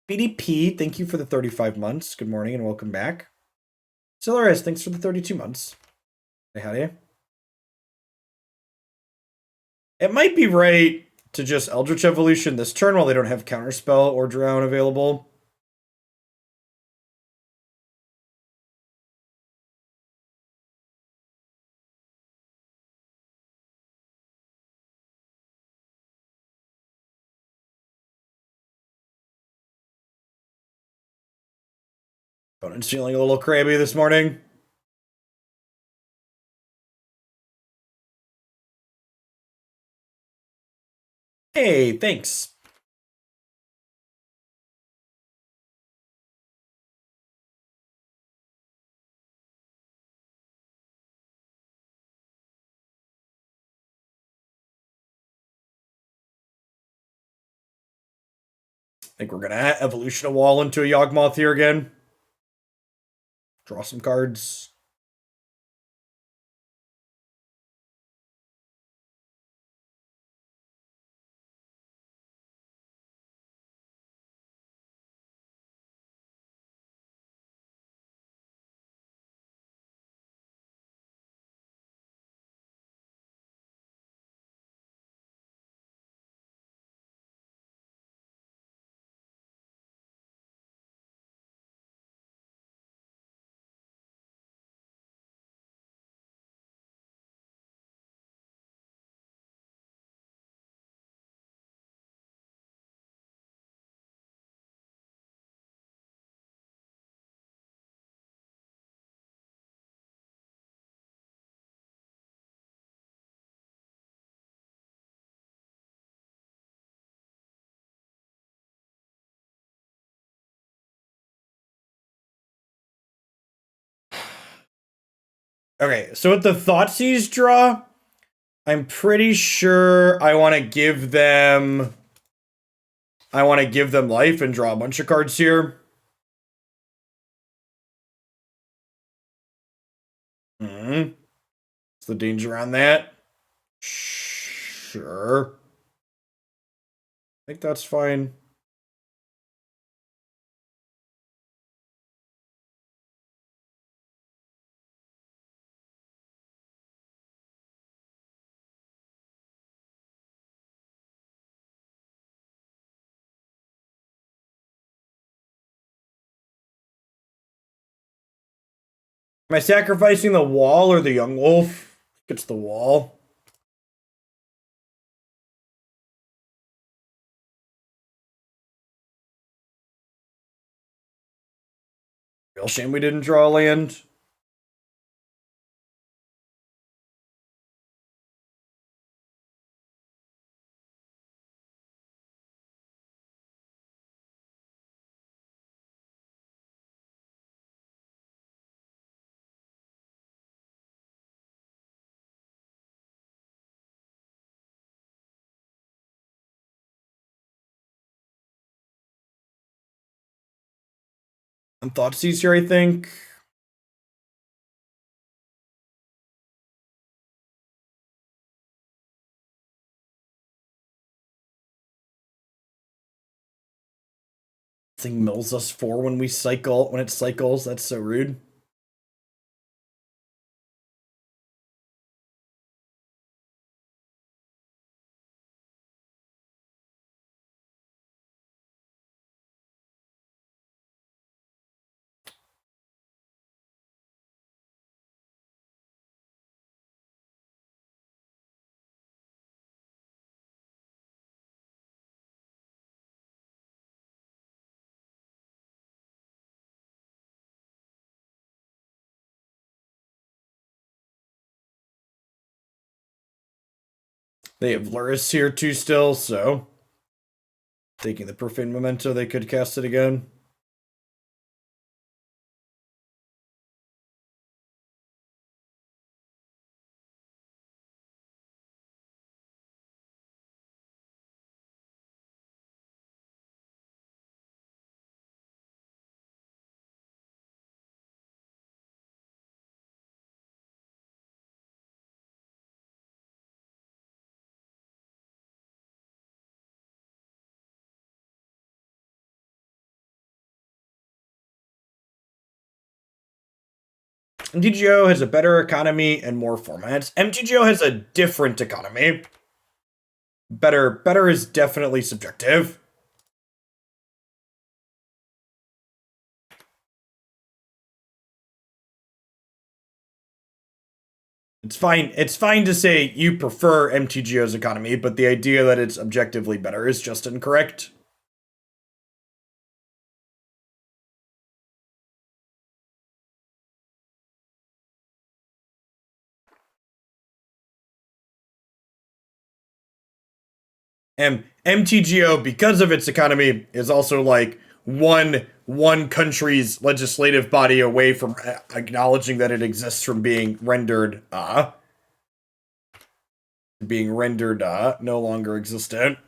BDP, thank you for the 35 months. Good morning and welcome back. Solaris, thanks for the 32 months. Hey, howdy. It might be right to just Eldritch Evolution this turn while they don't have Counterspell or Drown available. Opponent's feeling a little crabby this morning. Hey, thanks. I think we're gonna evolution a wall into a Yawgmoth here again. Draw some cards. Okay, so with the Thoughtseize draw, I'm pretty sure I want to give them life and draw a bunch of cards here. What's the danger on that? Sure. I think that's fine. Am I sacrificing the wall or the young wolf? I think it's the wall. Real shame we didn't draw land. On Thoughtseize here, I think. Thing mills us 4 when we cycle, when it cycles. That's so rude. They have Luris here too still, so taking the Profane Memento, they could cast it again. MTGO has a better economy and more formats. MTGO has a different economy. Better is definitely subjective. It's fine to say you prefer MTGO's economy, but the idea that it's objectively better is just incorrect. And MTGO, because of its economy, is also like one country's legislative body away from acknowledging that it exists from being rendered no longer existent.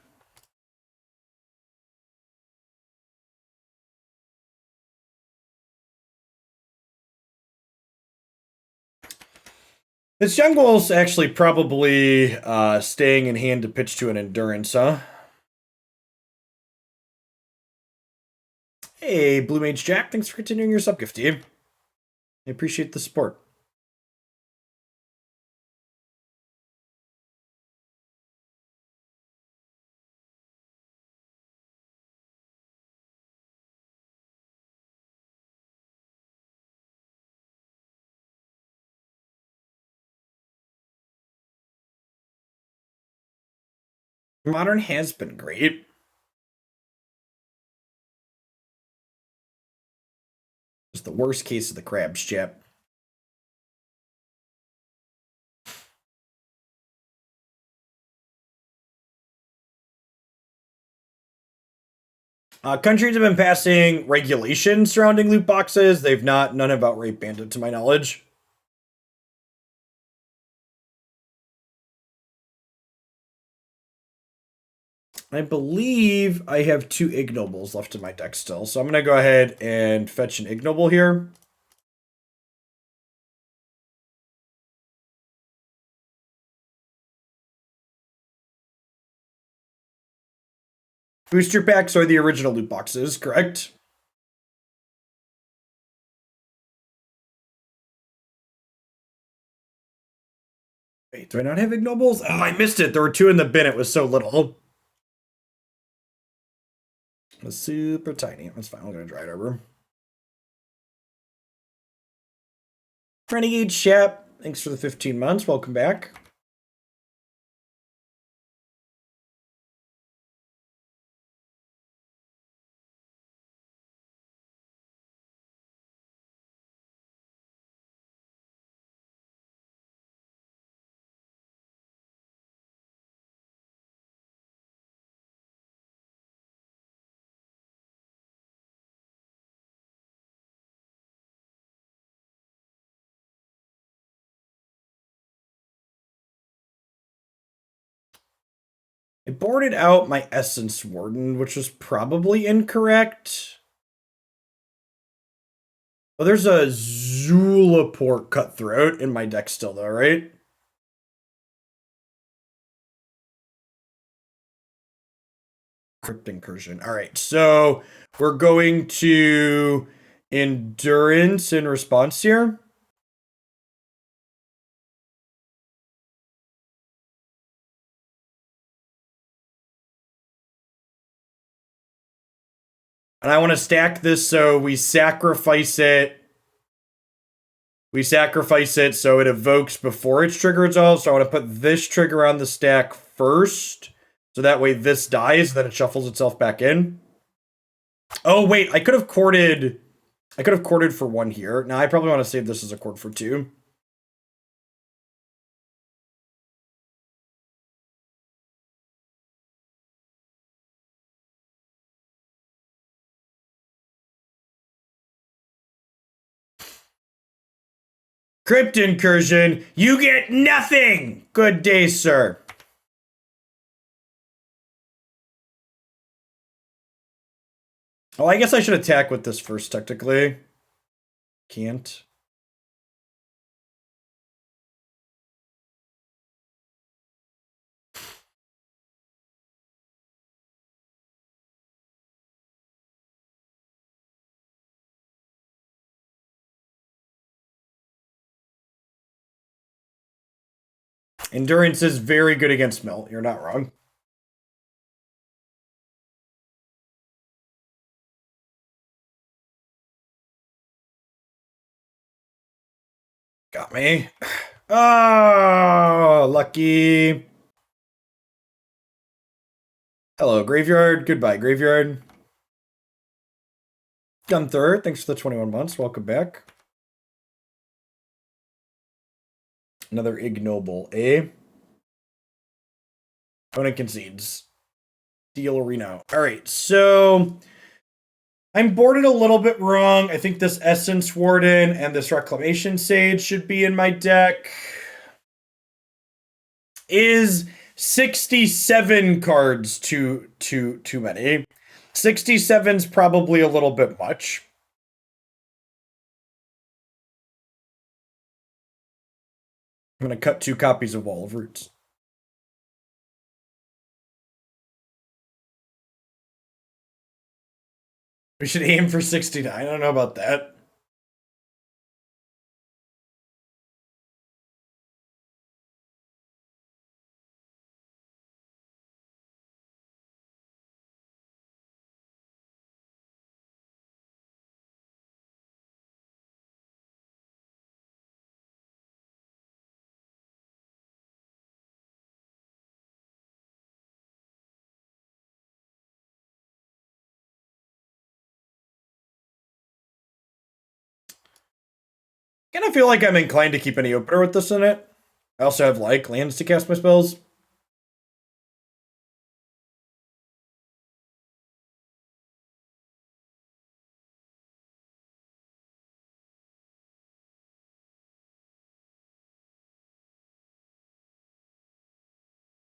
This jungle's actually probably staying in hand to pitch to an endurance, huh? Hey, Blue Mage Jack, thanks for continuing your sub gift, team. I appreciate the support. Modern has been great. It's the worst case of the crabs, chap. Countries have been passing regulations surrounding loot boxes. They've none about Rape Bandit, to my knowledge. I believe I have 2 Ignobles left in my deck still, so I'm going to go ahead and fetch an Ignoble here. Booster packs are the original loot boxes, correct? Wait, do I not have Ignobles? Oh, I missed it. There were 2 in the bin. It was so little. It was super tiny. That's fine. I'll go to Dryad Arbor. Renegade Shep, thanks for the 15 months. Welcome back. I boarded out my Essence Warden, which was probably incorrect. Oh, there's a Zulaport Cutthroat in my deck still, though, right? Crypt Incursion. All right, so we're going to Endurance in response here. And I want to stack this so we sacrifice it. We sacrifice it so it evokes before its trigger itself. So I want to put this trigger on the stack first. So that way this dies, then it shuffles itself back in. Oh, wait, I could have corded for 1 here. Now I probably want to save this as a cord for 2. Crypt Incursion, you get nothing! Good day, sir. Oh, I guess I should attack with this first, technically. Can't. Endurance is very good against Melt. You're not wrong. Got me. Oh, lucky. Hello, Graveyard. Goodbye, Graveyard. Gunther, thanks for the 21 months. Welcome back. Another ignoble, eh? Opponent concedes. Deal arena. All right, so I'm boarded a little bit wrong. I think this Essence Warden and this Reclamation Sage should be in my deck. Is 67 cards too many? 67's probably a little bit much. I'm going to cut 2 copies of Wall of Roots. We should aim for 69. I don't know about that. Kind of feel like I'm inclined to keep any opener with this in it. I also have, like, lands to cast my spells.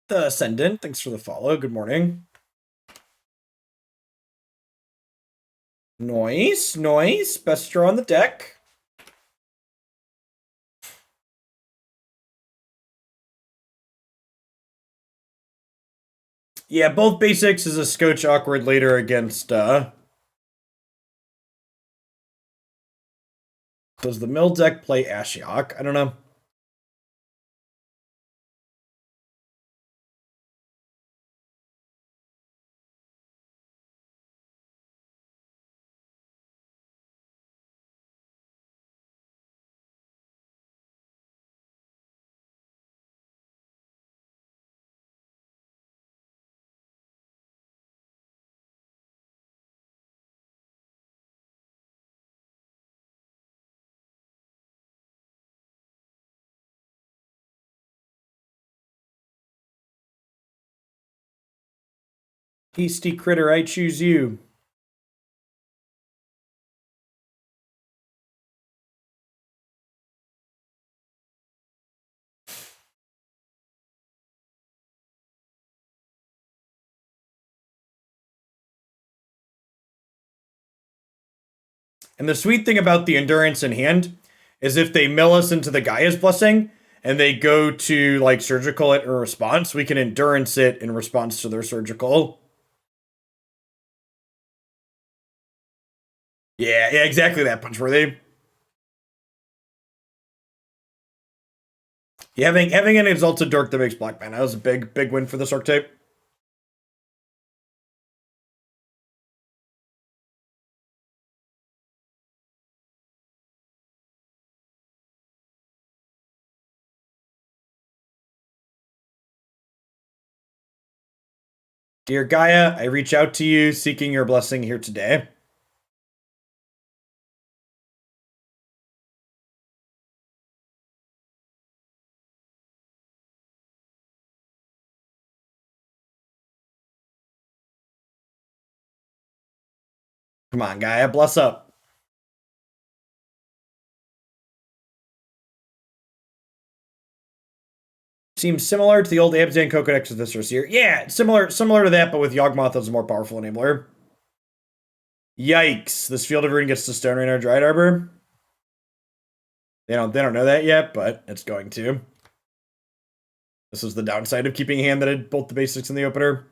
The Ascendant, thanks for the follow. Good morning. Nice, nice. Best draw on the deck. Yeah, both basics is a Scotch Awkward later against, Does the mill deck play Ashiok? I don't know. Hasty critter, I choose you. And the sweet thing about the Endurance in hand is if they mill us into the Gaia's Blessing and they go to, like, Surgical it in response, we can Endurance it in response to their Surgical. Yeah, exactly that, Punchworthy. Yeah, having an Exalted Dork that makes black mana was a big win for this archetype. Dear Gaea, I reach out to you seeking your blessing here today. Come on, Gaea, bless up. Seems similar to the old Abzan Cocodex with this here. Yeah, similar to that, but with Yawgmoth as a more powerful enabler. Yikes! This Field of Ruin gets to Stone Rain or Dryad Arbor. They don't know that yet, but it's going to. This is the downside of keeping a hand that had both the basics in the opener.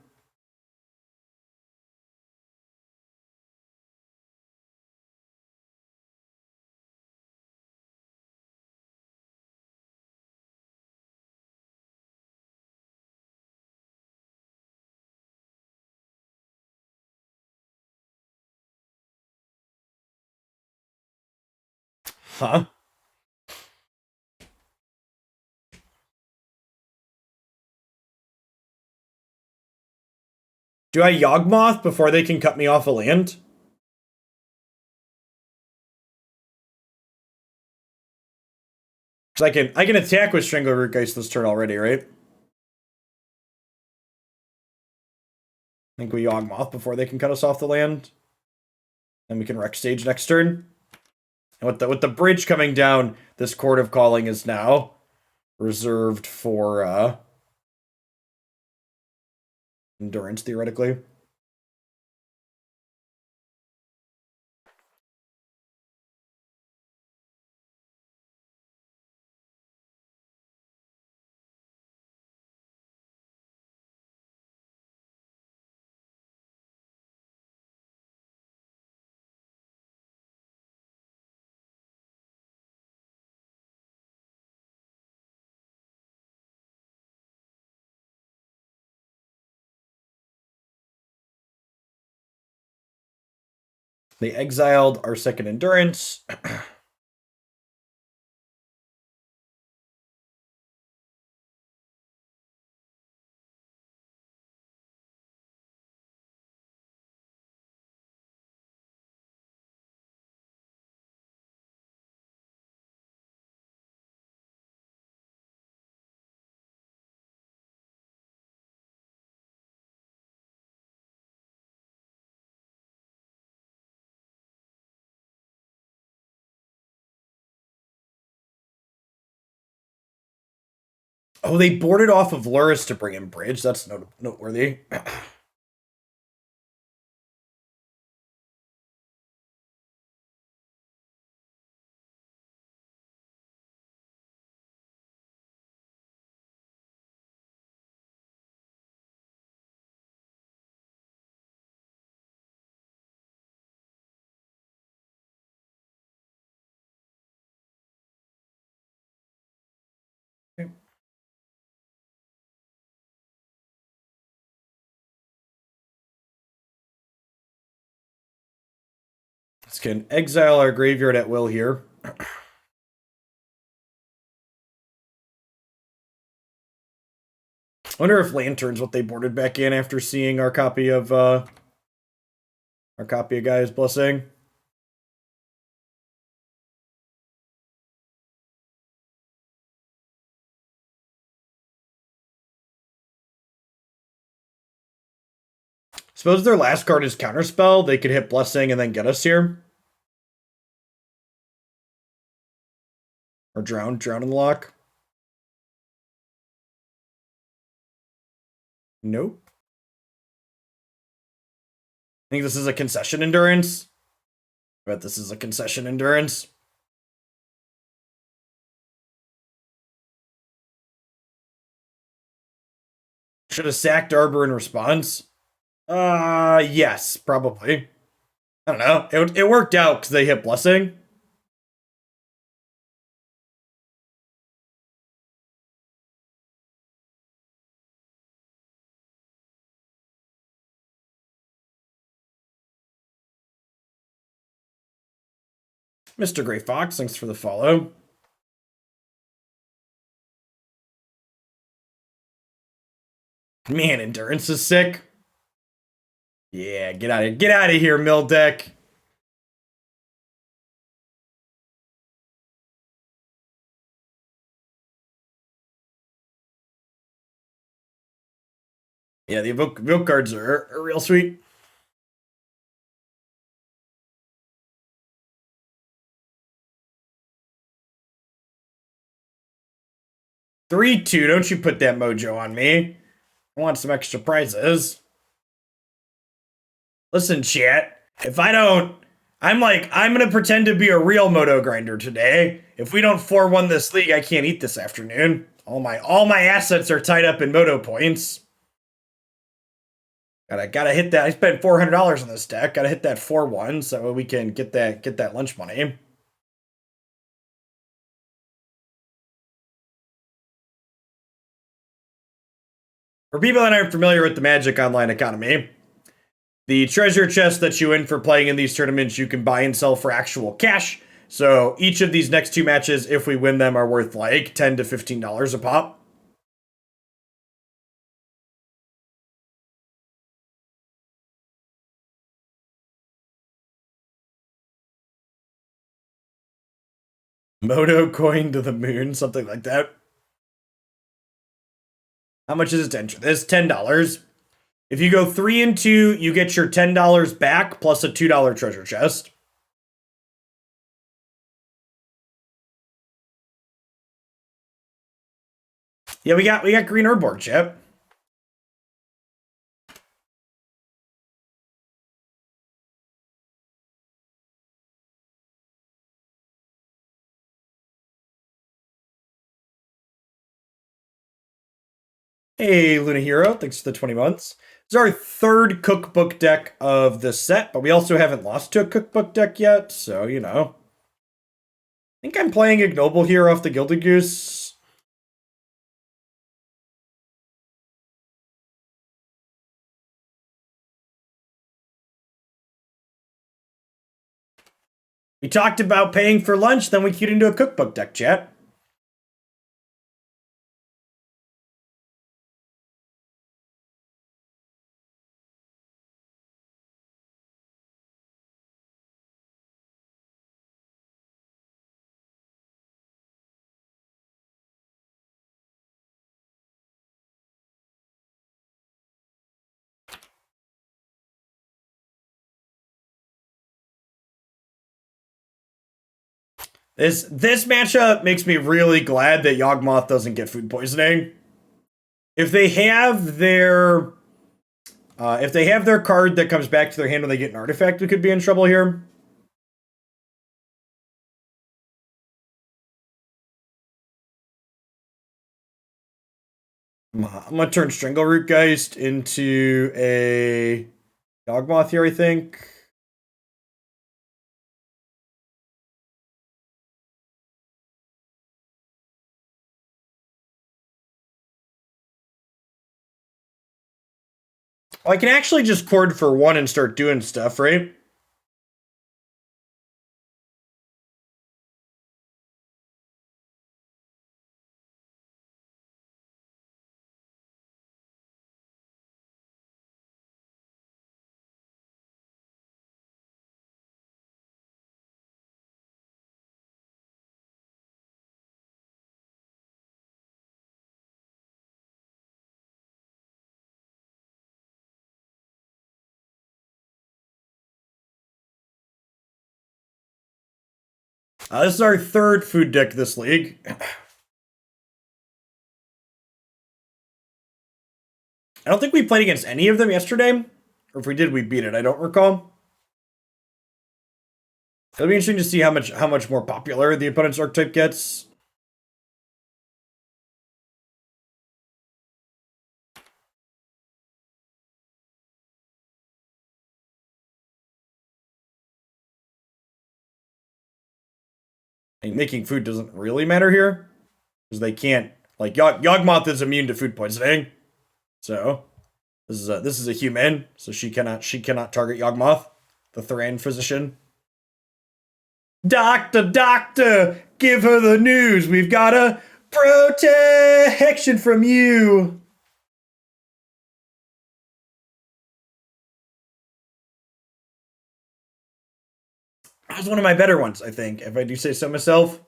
Huh? Do I Yawgmoth before they can cut me off a land? Because I can attack with Strangleroot Geist this turn already, right? I think we Yawgmoth before they can cut us off the land. Then we can Wreck Stage next turn. And with the bridge coming down, this Chord of Calling is now reserved for Endurance, theoretically. They exiled our second Endurance. Oh, they boarded off of Luris to bring in Bridge. That's noteworthy. This can exile our graveyard at will here. I wonder if Lantern's what they boarded back in after seeing our copy of Gaia's Blessing. Suppose their last card is Counterspell. They could hit Blessing and then get us here. Or drown in the lock. Nope. I think this is a concession Endurance. I bet this is a concession Endurance. Should have sacked Arbor in response. Yes, probably. I don't know. It worked out because they hit Blessing. Mr. Grey Fox, thanks for the follow. Man, Endurance is sick. Yeah, get out of here, Mill Deck. Yeah, the evoke cards are real sweet. 3-2. Don't you put that mojo on me. I want some extra prizes. Listen, chat. If I don't, I'm gonna pretend to be a real moto grinder today. If we don't 4-1 this league, I can't eat this afternoon. All my assets are tied up in moto points. Gotta hit that. I spent $400 on this deck. Gotta hit that 4-1 so we can get that lunch money. For people that aren't familiar with the Magic Online economy, the treasure chest that you win for playing in these tournaments, you can buy and sell for actual cash. So each of these next 2 matches, if we win them, are worth like $10 to $15 a pop. Moto coin to the moon, something like that. How much is it to enter this? $10. If you go 3 and 2, you get your $10 back plus a $2 treasure chest. Yeah, we got green Urborg, Chip. Hey, Luna Hero, thanks for the 20 months. This is our 3rd cookbook deck of the set, but we also haven't lost to a cookbook deck yet, so, you know. I think I'm playing Ignoble here off the Gilded Goose. We talked about paying for lunch, then we queued into a cookbook deck, chat. This matchup makes me really glad that Yawgmoth doesn't get food poisoning. If they have their card that comes back to their hand when they get an artifact, we could be in trouble here. I'm gonna turn Strangleroot Geist into a Yawgmoth here, I think. Oh, I can actually just chord for 1 and start doing stuff, right? This is our 3rd food deck this league. I don't think we played against any of them yesterday. Or if we did, we beat it. I don't recall. It'll be interesting to see how much more popular the opponent's archetype gets. I mean, making food doesn't really matter here. Because they can't, like, Yawgmoth is immune to food poisoning. So this is a human, so she cannot target Yawgmoth, the Thran physician. Doctor, give her the news. We've got a protection from you. That was one of my better ones, I think, if I do say so myself.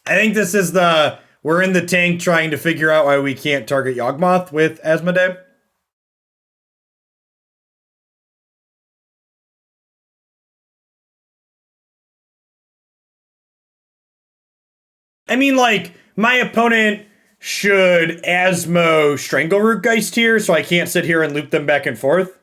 I think this is We're in the tank trying to figure out why we can't target Yawgmoth with Asmodee. I mean, like, my opponent should Asmo Strangleroot Geist here, so I can't sit here and loop them back and forth.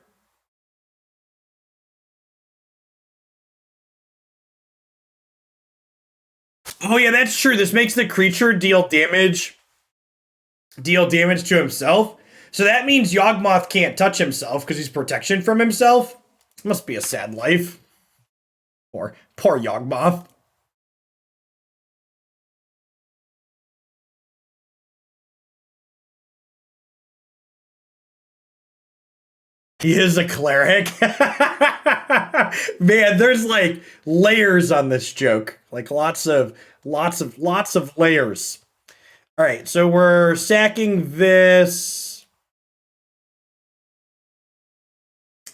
Oh yeah, that's true. This makes the creature deal damage to himself. So that means Yawgmoth can't touch himself because he's protection from himself. Must be a sad life. Poor Yawgmoth. He is a cleric. Man, there's like layers on this joke. Like lots of layers. All right, so we're sacking this.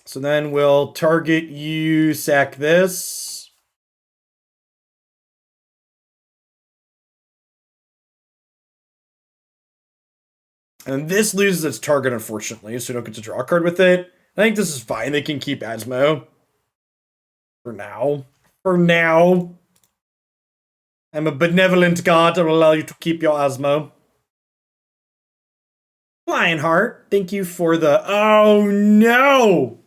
So then we'll target you, sack this. And this loses its target, unfortunately, so we don't get to draw a card with it. I think this is fine. They can keep Asmo. For now. For now. I'm a benevolent god. I will allow you to keep your Asmo. Lionheart, thank you for the... Oh, no!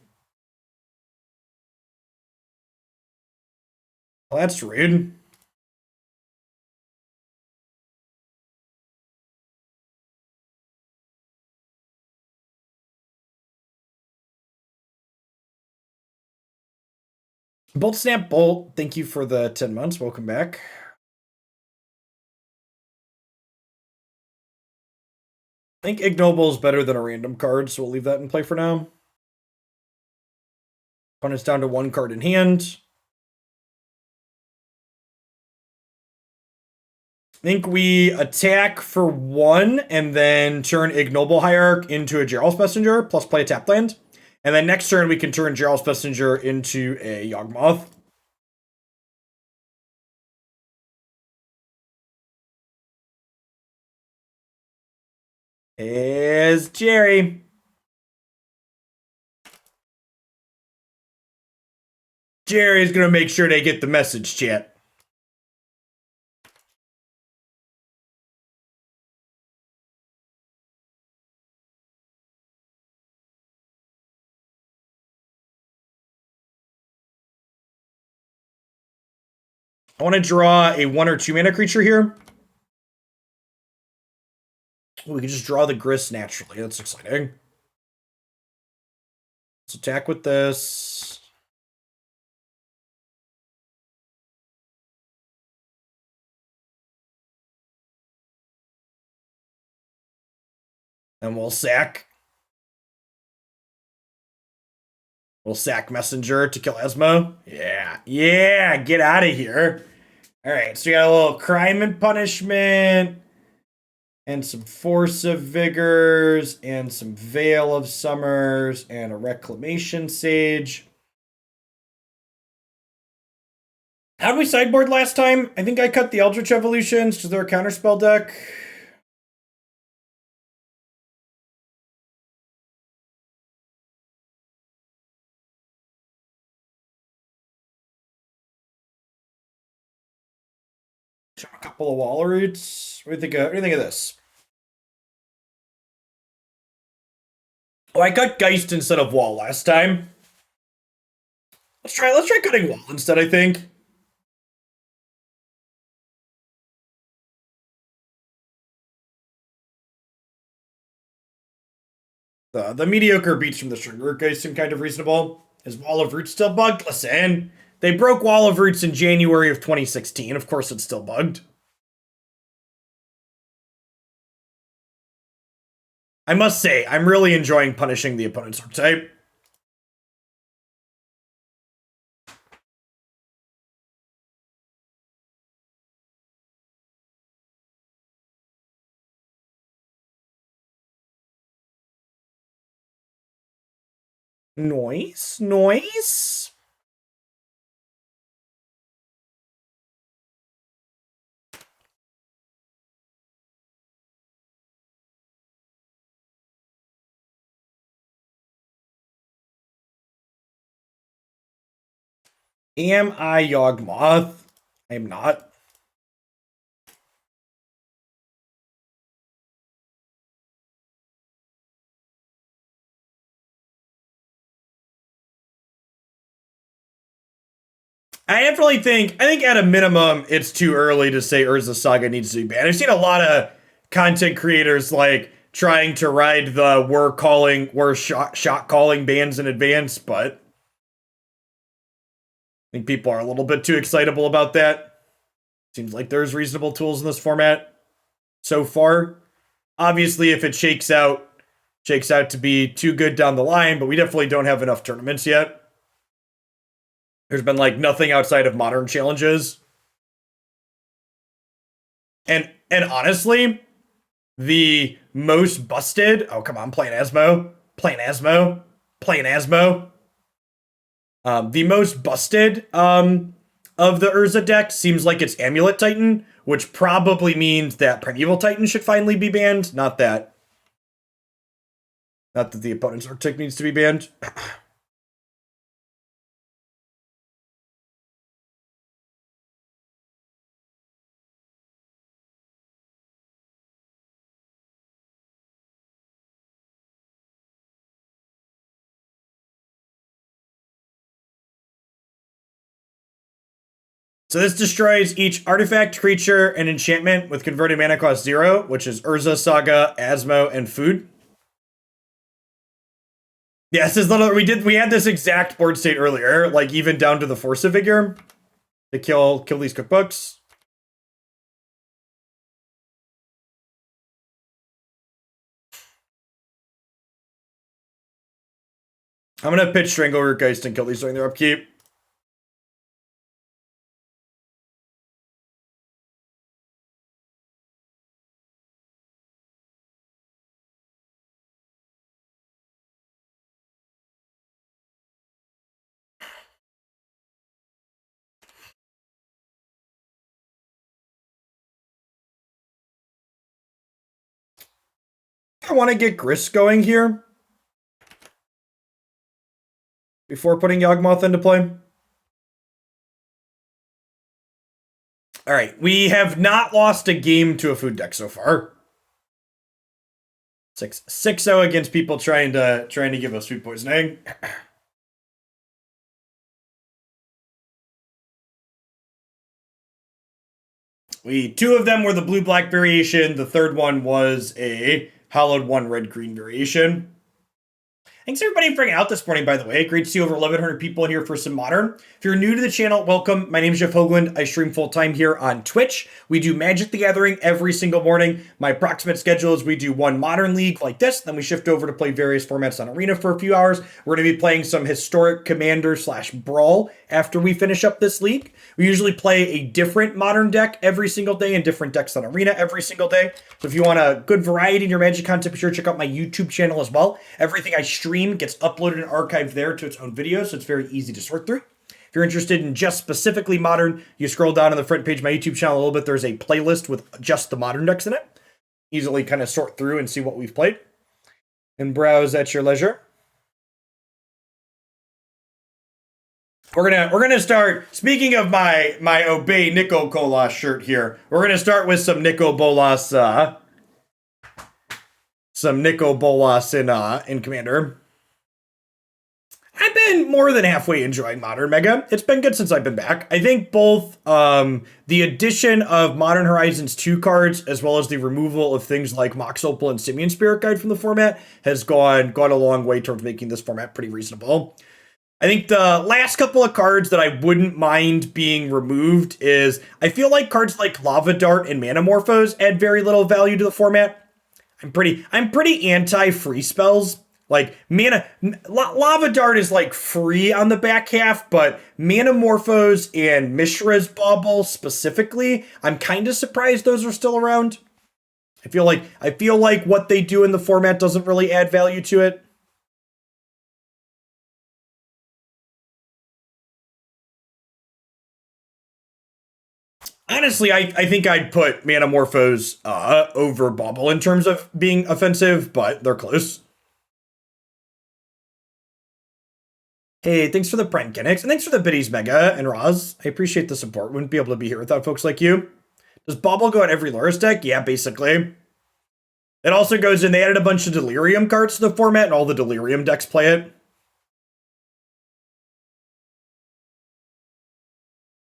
Well, that's rude. Bolt Snap Bolt, thank you for the 10 months. Welcome back. I think Ignoble is better than a random card, so we'll leave that in play for now. Opponent's down to 1 card in hand. I think we attack for 1 and then turn Ignoble Hierarch into a Geralf's Messenger, plus play a tap land. And then next turn we can turn Geralf's Messenger into a Yawgmoth. Is Jerry. Jerry's gonna make sure they get the message, chat. I want to draw a 1 or 2 mana creature here. We can just draw the Grist naturally. That's exciting. Let's attack with this. And we'll sack. We'll sack Messenger to kill Asmo. Yeah, get out of here. All right, so we got a little Crime and Punishment, and some Force of Vigors, and some Veil of Summers, and a Reclamation Sage. How did we sideboard last time? I think I cut the Eldritch Evolutions because they're a counterspell deck. A couple of wall roots. What do you think of this? Oh, I cut Geist instead of wall last time. Let's try cutting wall instead, I think. The mediocre beats from the Strangleroot Geist seem kind of reasonable. Is Wall of Roots still bugged? Listen, they broke Wall of Roots in January of 2016. Of course it's still bugged. I must say, I'm really enjoying punishing the opponent's archetype. Noise. Am I Yawgmoth? I am not. I think at a minimum, it's too early to say Urza Saga needs to be banned. I've seen a lot of content creators like trying to ride the we're shot calling bans in advance, but I think people are a little bit too excitable about that. Seems like there's reasonable tools in this format so far. Obviously, if it shakes out to be too good down the line, but we definitely don't have enough tournaments yet. There's been like nothing outside of modern challenges. And honestly, the most busted, oh come on, playing Asmo. The most busted of the Urza deck seems like it's Amulet Titan, which probably means that Primeval Titan should finally be banned. Not that the opponent's Arctic needs to be banned. So this destroys each artifact, creature, and enchantment with converted mana cost 0, which is Urza, Saga, Asmo, and food. Yes, we had this exact board state earlier, like even down to the Force of Vigor to kill these cookbooks. I'm gonna pitch Strangleroot Geist and kill these during their upkeep. I want to get Grist going here before putting Yawgmoth into play. All right, we have not lost a game to a food deck so far. 6-0 against people trying to give us food poisoning. Two of them were the blue-black variation. The third one was a hollowed 1 red-green variation. Thanks everybody for hanging out this morning, by the way. Great to see over 1,100 people in here for some Modern. If you're new to the channel, welcome. My name is Jeff Hoagland. I stream full-time here on Twitch. We do Magic the Gathering every single morning. My approximate schedule is we do one Modern League like this, then we shift over to play various formats on Arena for a few hours. We're going to be playing some Historic Commander/Brawl after we finish up this league. We usually play a different Modern deck every single day and different decks on Arena every single day. So if you want a good variety in your Magic content, be sure to check out my YouTube channel as well. Everything I stream gets uploaded and archived there to its own video, so it's very easy to sort through. If you're interested in just specifically Modern, you scroll down on the front page of my YouTube channel a little bit. There's a playlist with just the Modern decks in it. Easily kind of sort through and see what we've played and browse at your leisure. We're gonna start. Speaking of my Obey Nico Colas shirt here, we're gonna start with some Nico Bolas in Commander. I've been more than halfway enjoying Modern Mega. It's been good since I've been back. I think both the addition of Modern Horizons 2 cards as well as the removal of things like Mox Opal and Simian Spirit Guide from the format has gone a long way towards making this format pretty reasonable. I think the last couple of cards that I wouldn't mind being removed is I feel like cards like Lava Dart and Manamorphose add very little value to the format. I'm pretty anti free spells. Like Lava Dart is like free on the back half, but Manamorphose and Mishra's Bauble specifically, I'm kind of surprised those are still around. I feel like what they do in the format doesn't really add value to it. Honestly, I think I'd put Manamorphose over Bauble in terms of being offensive, but they're close. Hey, thanks for the Prime Kinix, and thanks for the Biddies Mega and Roz. I appreciate the support. Wouldn't be able to be here without folks like you. Does Bauble go on every Loris deck? Yeah, basically. It also goes in, they added a bunch of Delirium cards to the format, and all the Delirium decks play it.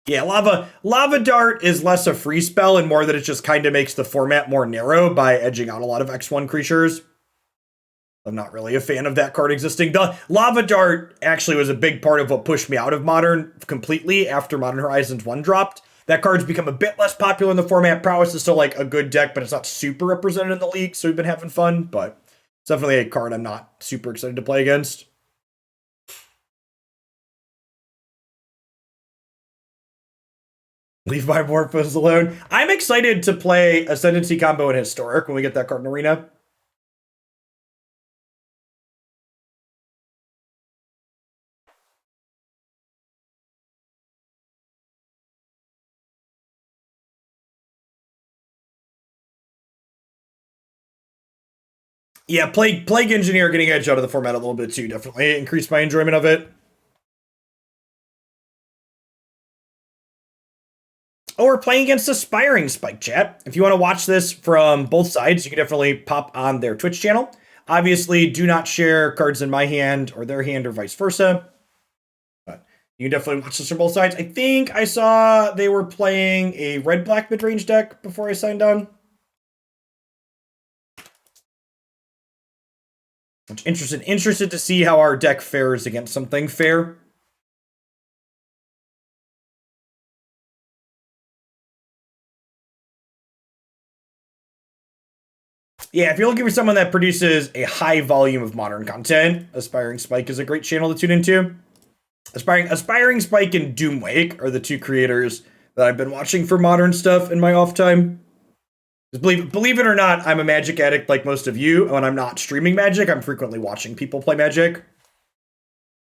Yeah, Lava Dart is less a free spell and more that it just kind of makes the format more narrow by edging out a lot of X1 creatures. I'm not really a fan of that card existing. The Lava Dart actually was a big part of what pushed me out of Modern completely after Modern Horizons 1 dropped. That card's become a bit less popular in the format. Prowess is still like a good deck, but it's not super represented in the league, so we've been having fun, but it's definitely a card I'm not super excited to play against. Leave my Morphos alone. I'm excited to play Ascendancy combo and Historic when we get that card in Arena. Yeah, Plague Engineer getting edge out of the format a little bit too, definitely increased my enjoyment of it. Oh, we're playing against Aspiring Spike, chat. If you want to watch this from both sides, you can definitely pop on their Twitch channel. Obviously, do not share cards in my hand or their hand or vice versa. But you can definitely watch this from both sides. I think I saw they were playing a red-black mid-range deck before I signed on. Interested to see how our deck fares against something fair. Yeah, if you're looking for someone that produces a high volume of modern content, Aspiring Spike is a great channel to tune into. Aspiring Spike and Doomwake are the two creators that I've been watching for modern stuff in my off time. Believe it or not, I'm a Magic addict like most of you. When I'm not streaming Magic, I'm frequently watching people play Magic.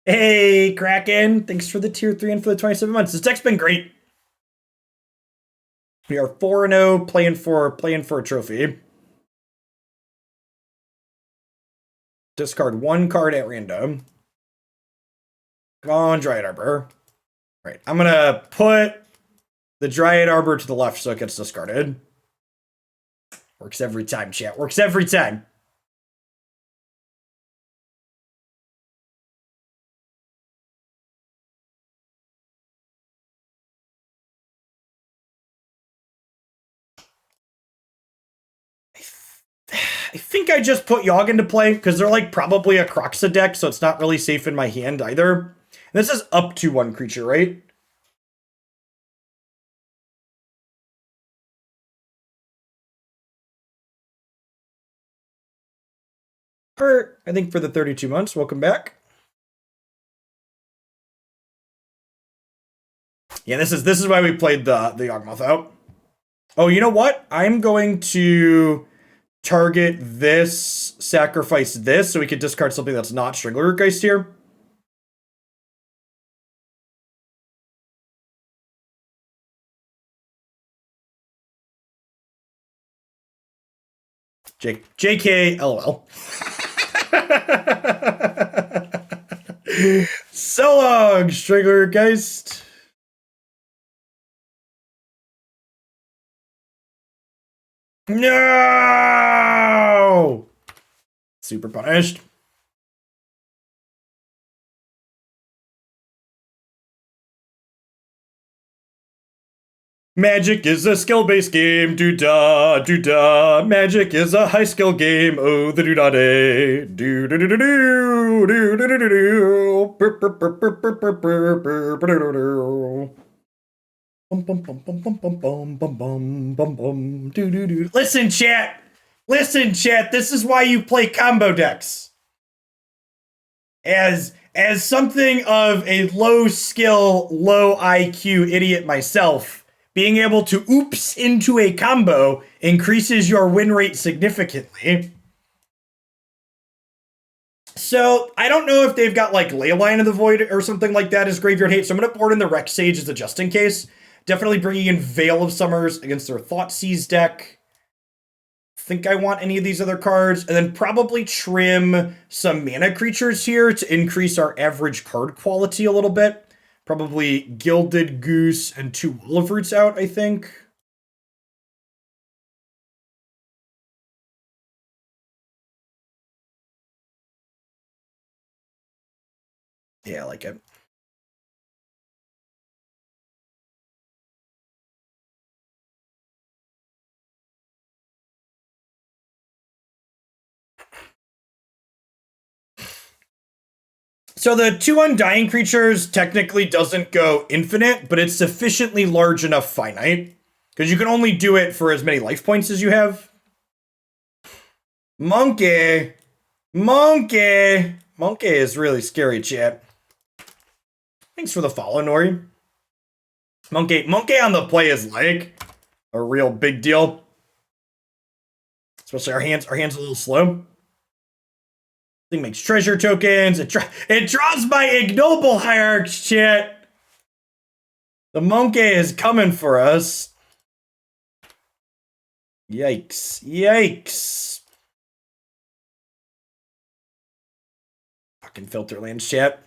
Hey, Kraken. Thanks for the tier 3 and for the 27 months. This deck's been great. We are 4-0 playing for a trophy. Discard one card at random. Come on, Dryad Arbor. All right, I'm going to put the Dryad Arbor to the left so it gets discarded. Works every time, chat. Works every time. I think I just put Yawg into play because they're like probably a Croxa deck, so it's not really safe in my hand either. And this is up to one creature, right? Hurt, I think, for the 32 months. Welcome back. Yeah, this is why we played the Yawgmoth out. Oh, you know what? I'm going to target this, sacrifice this, so we could discard something that's not Strangleroot Geist here. JK, LOL. So long, Strangleroot Geist. No! Super punished. Magic is a skill-based game, doo-da, doo-da. Magic is a high-skill game, oh, the doo-da-day. Doo-doo-doo-doo, doo-doo-doo-doo, doo-doo-doo-doo. Bum, bum, bum, bum, bum, bum, bum, bum, bum, bum, bum, doo-doo-doo. Listen, chat! Listen, chat, this is why you play combo decks. As something of a low-skill, low-IQ idiot myself, being able to oops into a combo increases your win rate significantly. So, I don't know if they've got like Leyline of the Void or something like that as Graveyard Hate, so I'm going to board in the Rec Sage as a just in case. Definitely bringing in Veil of Summers against their Thoughtseize deck. think I want any of these other cards. And then probably trim some mana creatures here to increase our average card quality a little bit. Probably Gilded Goose and 2 Wall of Roots out, I think. Yeah, I like it. So the 2 Undying creatures technically doesn't go infinite, but it's sufficiently large enough finite. Because you can only do it for as many life points as you have. Monkey! Monkey! Monkey is really scary, chat. Thanks for the follow, Nori. Monkey on the play is like a real big deal. Especially our hands a little slow. Thing makes treasure tokens. It draws my Ignoble Hierarch, chat. The monkey is coming for us. Yikes. Yikes. Fucking Filterlands, chat.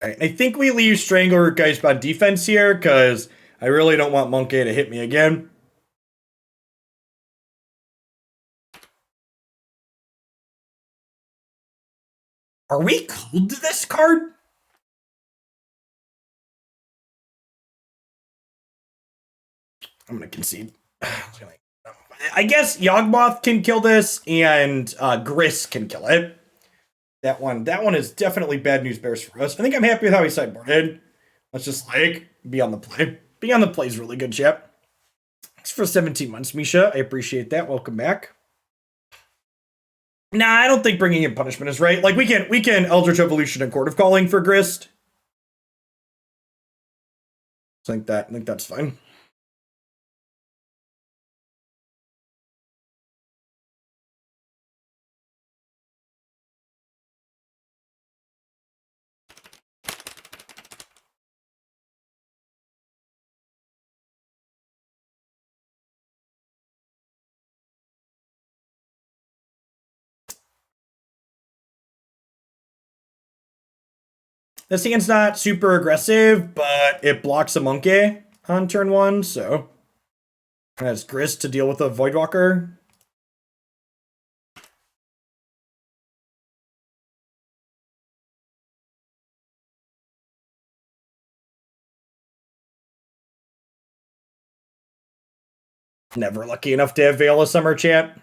Alright, I think we leave Strangleroot Geist on defense here, because I really don't want Monkey to hit me again. Are we cold to this card? I'm gonna concede. I guess Yawgmoth can kill this, and Grist can kill it. That one is definitely bad news bears for us. I think I'm happy with how he sideboarded. Let's just like be on the play. Be on the play is really good, chap. Thanks for 17 months, Misha. I appreciate that. Welcome back. Nah, I don't think bringing in punishment is right. Like we can Eldritch Evolution and Chord of Calling for Grist. I think that's fine. This hand's not super aggressive, but it blocks a monkey on turn 1, so it has Grist to deal with a Voidwalker. Never lucky enough to have Veil of Summer, chat.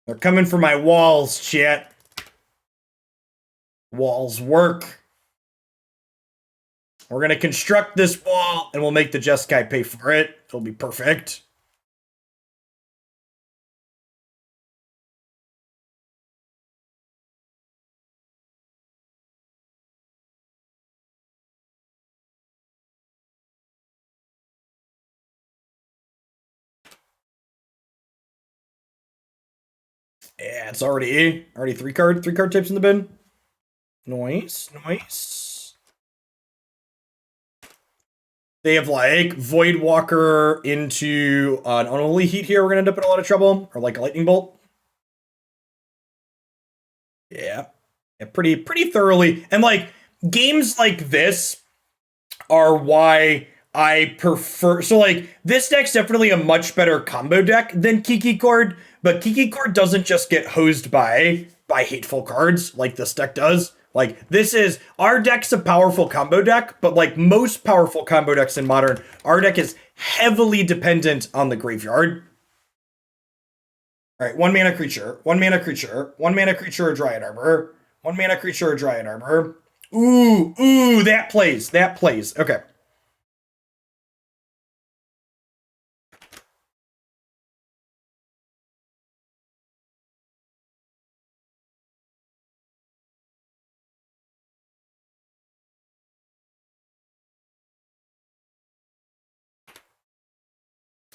They're coming for my walls, chat. Walls work. We're going to construct this wall, and we'll make the Jeskai pay for it. It'll be perfect. Yeah, it's already 3 card types in the bin. Nice. They have like Voidwalker into an unholy heat here. We're gonna end up in a lot of trouble, or like a lightning bolt. Yeah, pretty thoroughly. And like games like this are why I prefer. So like this deck's definitely a much better combo deck than Kiki Chord, but Kiki Chord doesn't just get hosed by hateful cards like this deck does. Like this is our deck's a powerful combo deck, but like most powerful combo decks in Modern, our deck is heavily dependent on the graveyard. All right, 1 mana creature, 1 mana creature, 1 mana creature, a Dryad Arbor, 1 mana creature, a Dryad Arbor. Ooh, that plays. Okay.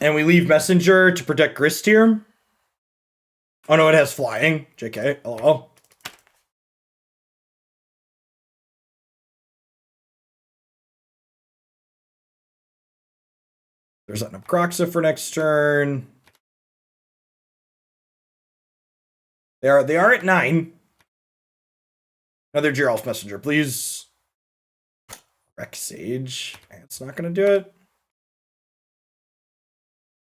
And we leave Messenger to protect Grist here. Oh no, it has flying. JK, lol. They're setting up Kroxa for next turn. They are at 9. Another Geralf Messenger, please. Rec Sage. It's not going to do it.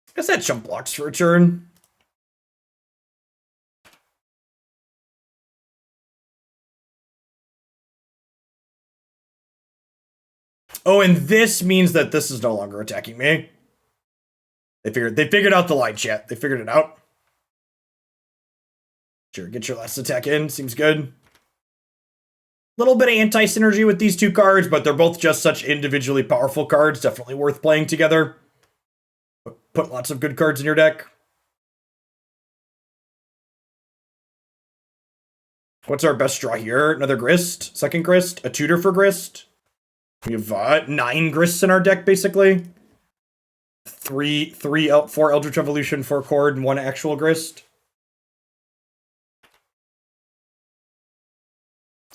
I guess that jump blocks for a turn. Oh, and this means that this is no longer attacking me. They figured out the line, chat. They figured it out. Sure, get your last attack in. Seems good. Little bit of anti-synergy with these two cards, but they're both just such individually powerful cards. Definitely worth playing together. Put lots of good cards in your deck. What's our best draw here? Another Grist. Second Grist. A tutor for Grist. We have 9 Grists in our deck, basically. 4 Eldritch Evolution, 4 Chord, and 1 actual Grist.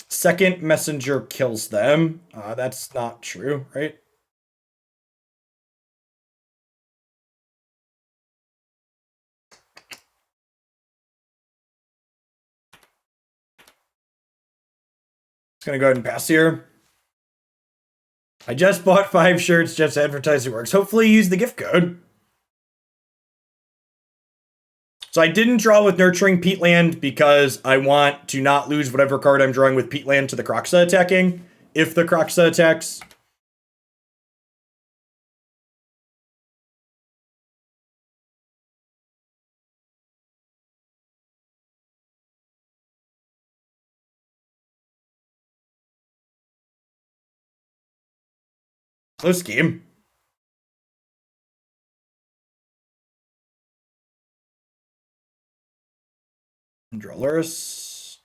Second Messenger kills them. That's not true, right? Just gonna go ahead and pass here. I just bought 5 shirts, Jeff's advertising works. Hopefully use the gift code. So I didn't draw with Nurturing Peatland because I want to not lose whatever card I'm drawing with Peatland to the Kroxa attacking, if the Kroxa attacks. Close game. Drillers.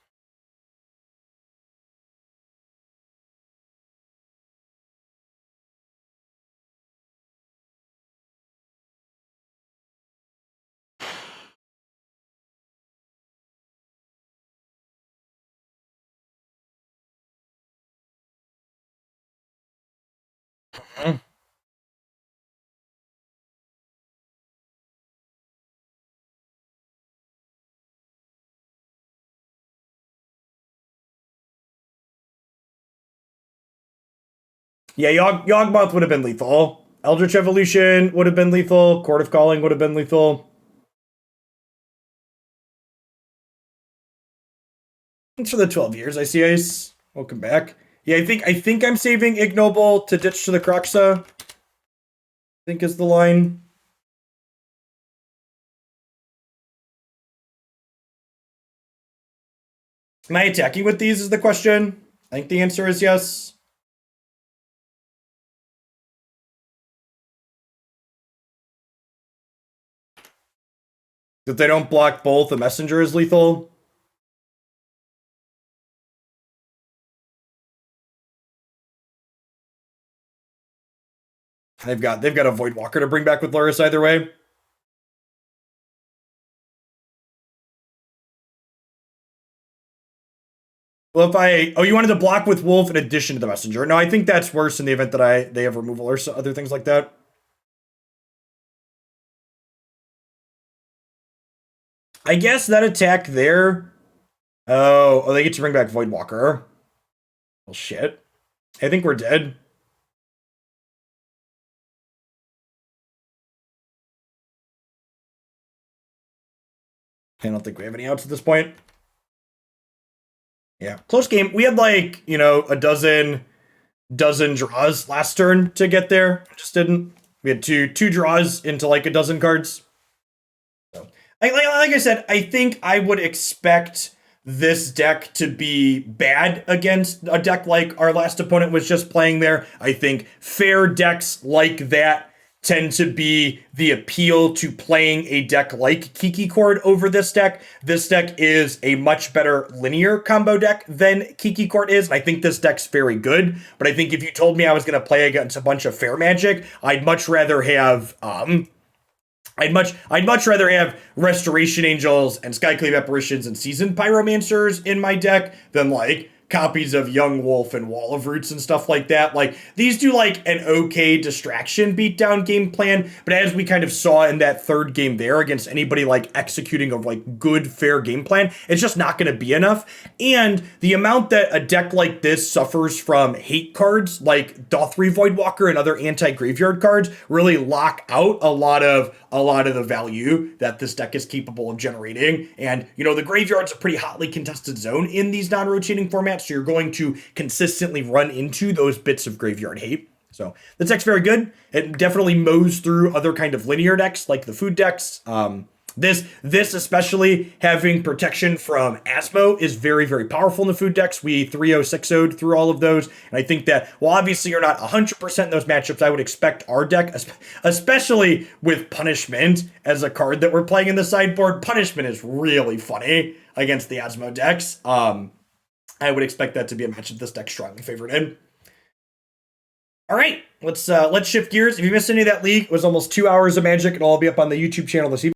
Yeah, Yawgmoth would have been lethal. Eldritch Evolution would have been lethal. Chord of Calling would have been lethal. Thanks for the 12 years, I see Ice. Welcome back. Yeah, I think I'm saving Ignoble to ditch to the Kroxa. I think is the line. Am I attacking with these is the question? I think the answer is yes. If they don't block both, the Messenger is lethal. They've got a Void Walker to bring back with Lurrus either way. Well, you wanted to block with Wolf in addition to the Messenger. No, I think that's worse in the event that they have removal or other things like that. I guess that attack there. Oh, they get to bring back Void Walker. Well, shit. I think we're dead. I don't think we have any outs at this point. Yeah, close game. We had like, a dozen draws last turn to get there. Just didn't. We had two draws into like a dozen cards. So, like I said, I think I would expect this deck to be bad against a deck like our last opponent was just playing there. I think fair decks like that tend to be the appeal to playing a deck like Kiki Chord over this deck. This deck is a much better linear combo deck than Kiki Chord is. And I think this deck's very good, but I think if you told me I was going to play against a bunch of fair magic, I'd much rather have I'd much rather have Restoration Angels and Skyclave Apparitions and Seasoned Pyromancers in my deck than like copies of Young Wolf and Wall of Roots and stuff like that. Like, these do like an okay distraction beatdown game plan, but as we kind of saw in that third game there against anybody like executing a like good, fair game plan, it's just not going to be enough. And the amount that a deck like this suffers from hate cards like Dothri Voidwalker and other anti-graveyard cards really lock out a lot of the value that this deck is capable of generating. And, you know, the graveyard's a pretty hotly contested zone in these non-rotating formats, so you're going to consistently run into those bits of graveyard hate. So the deck's very good. It definitely mows through other kind of linear decks like the food decks. This especially having protection from Asmo is very, very powerful in the food decks. We 3-0-6-0'd through all of those. And I think that while obviously you're not 100% in those matchups, I would expect our deck, especially with Punishment as a card that we're playing in the sideboard. Punishment is really funny against the Asmo decks. I would expect that to be a matchup this deck's strongly favored in. All right, let's shift gears. If you missed any of that league, it was almost 2 hours of Magic. It'll all be up on the YouTube channel this evening.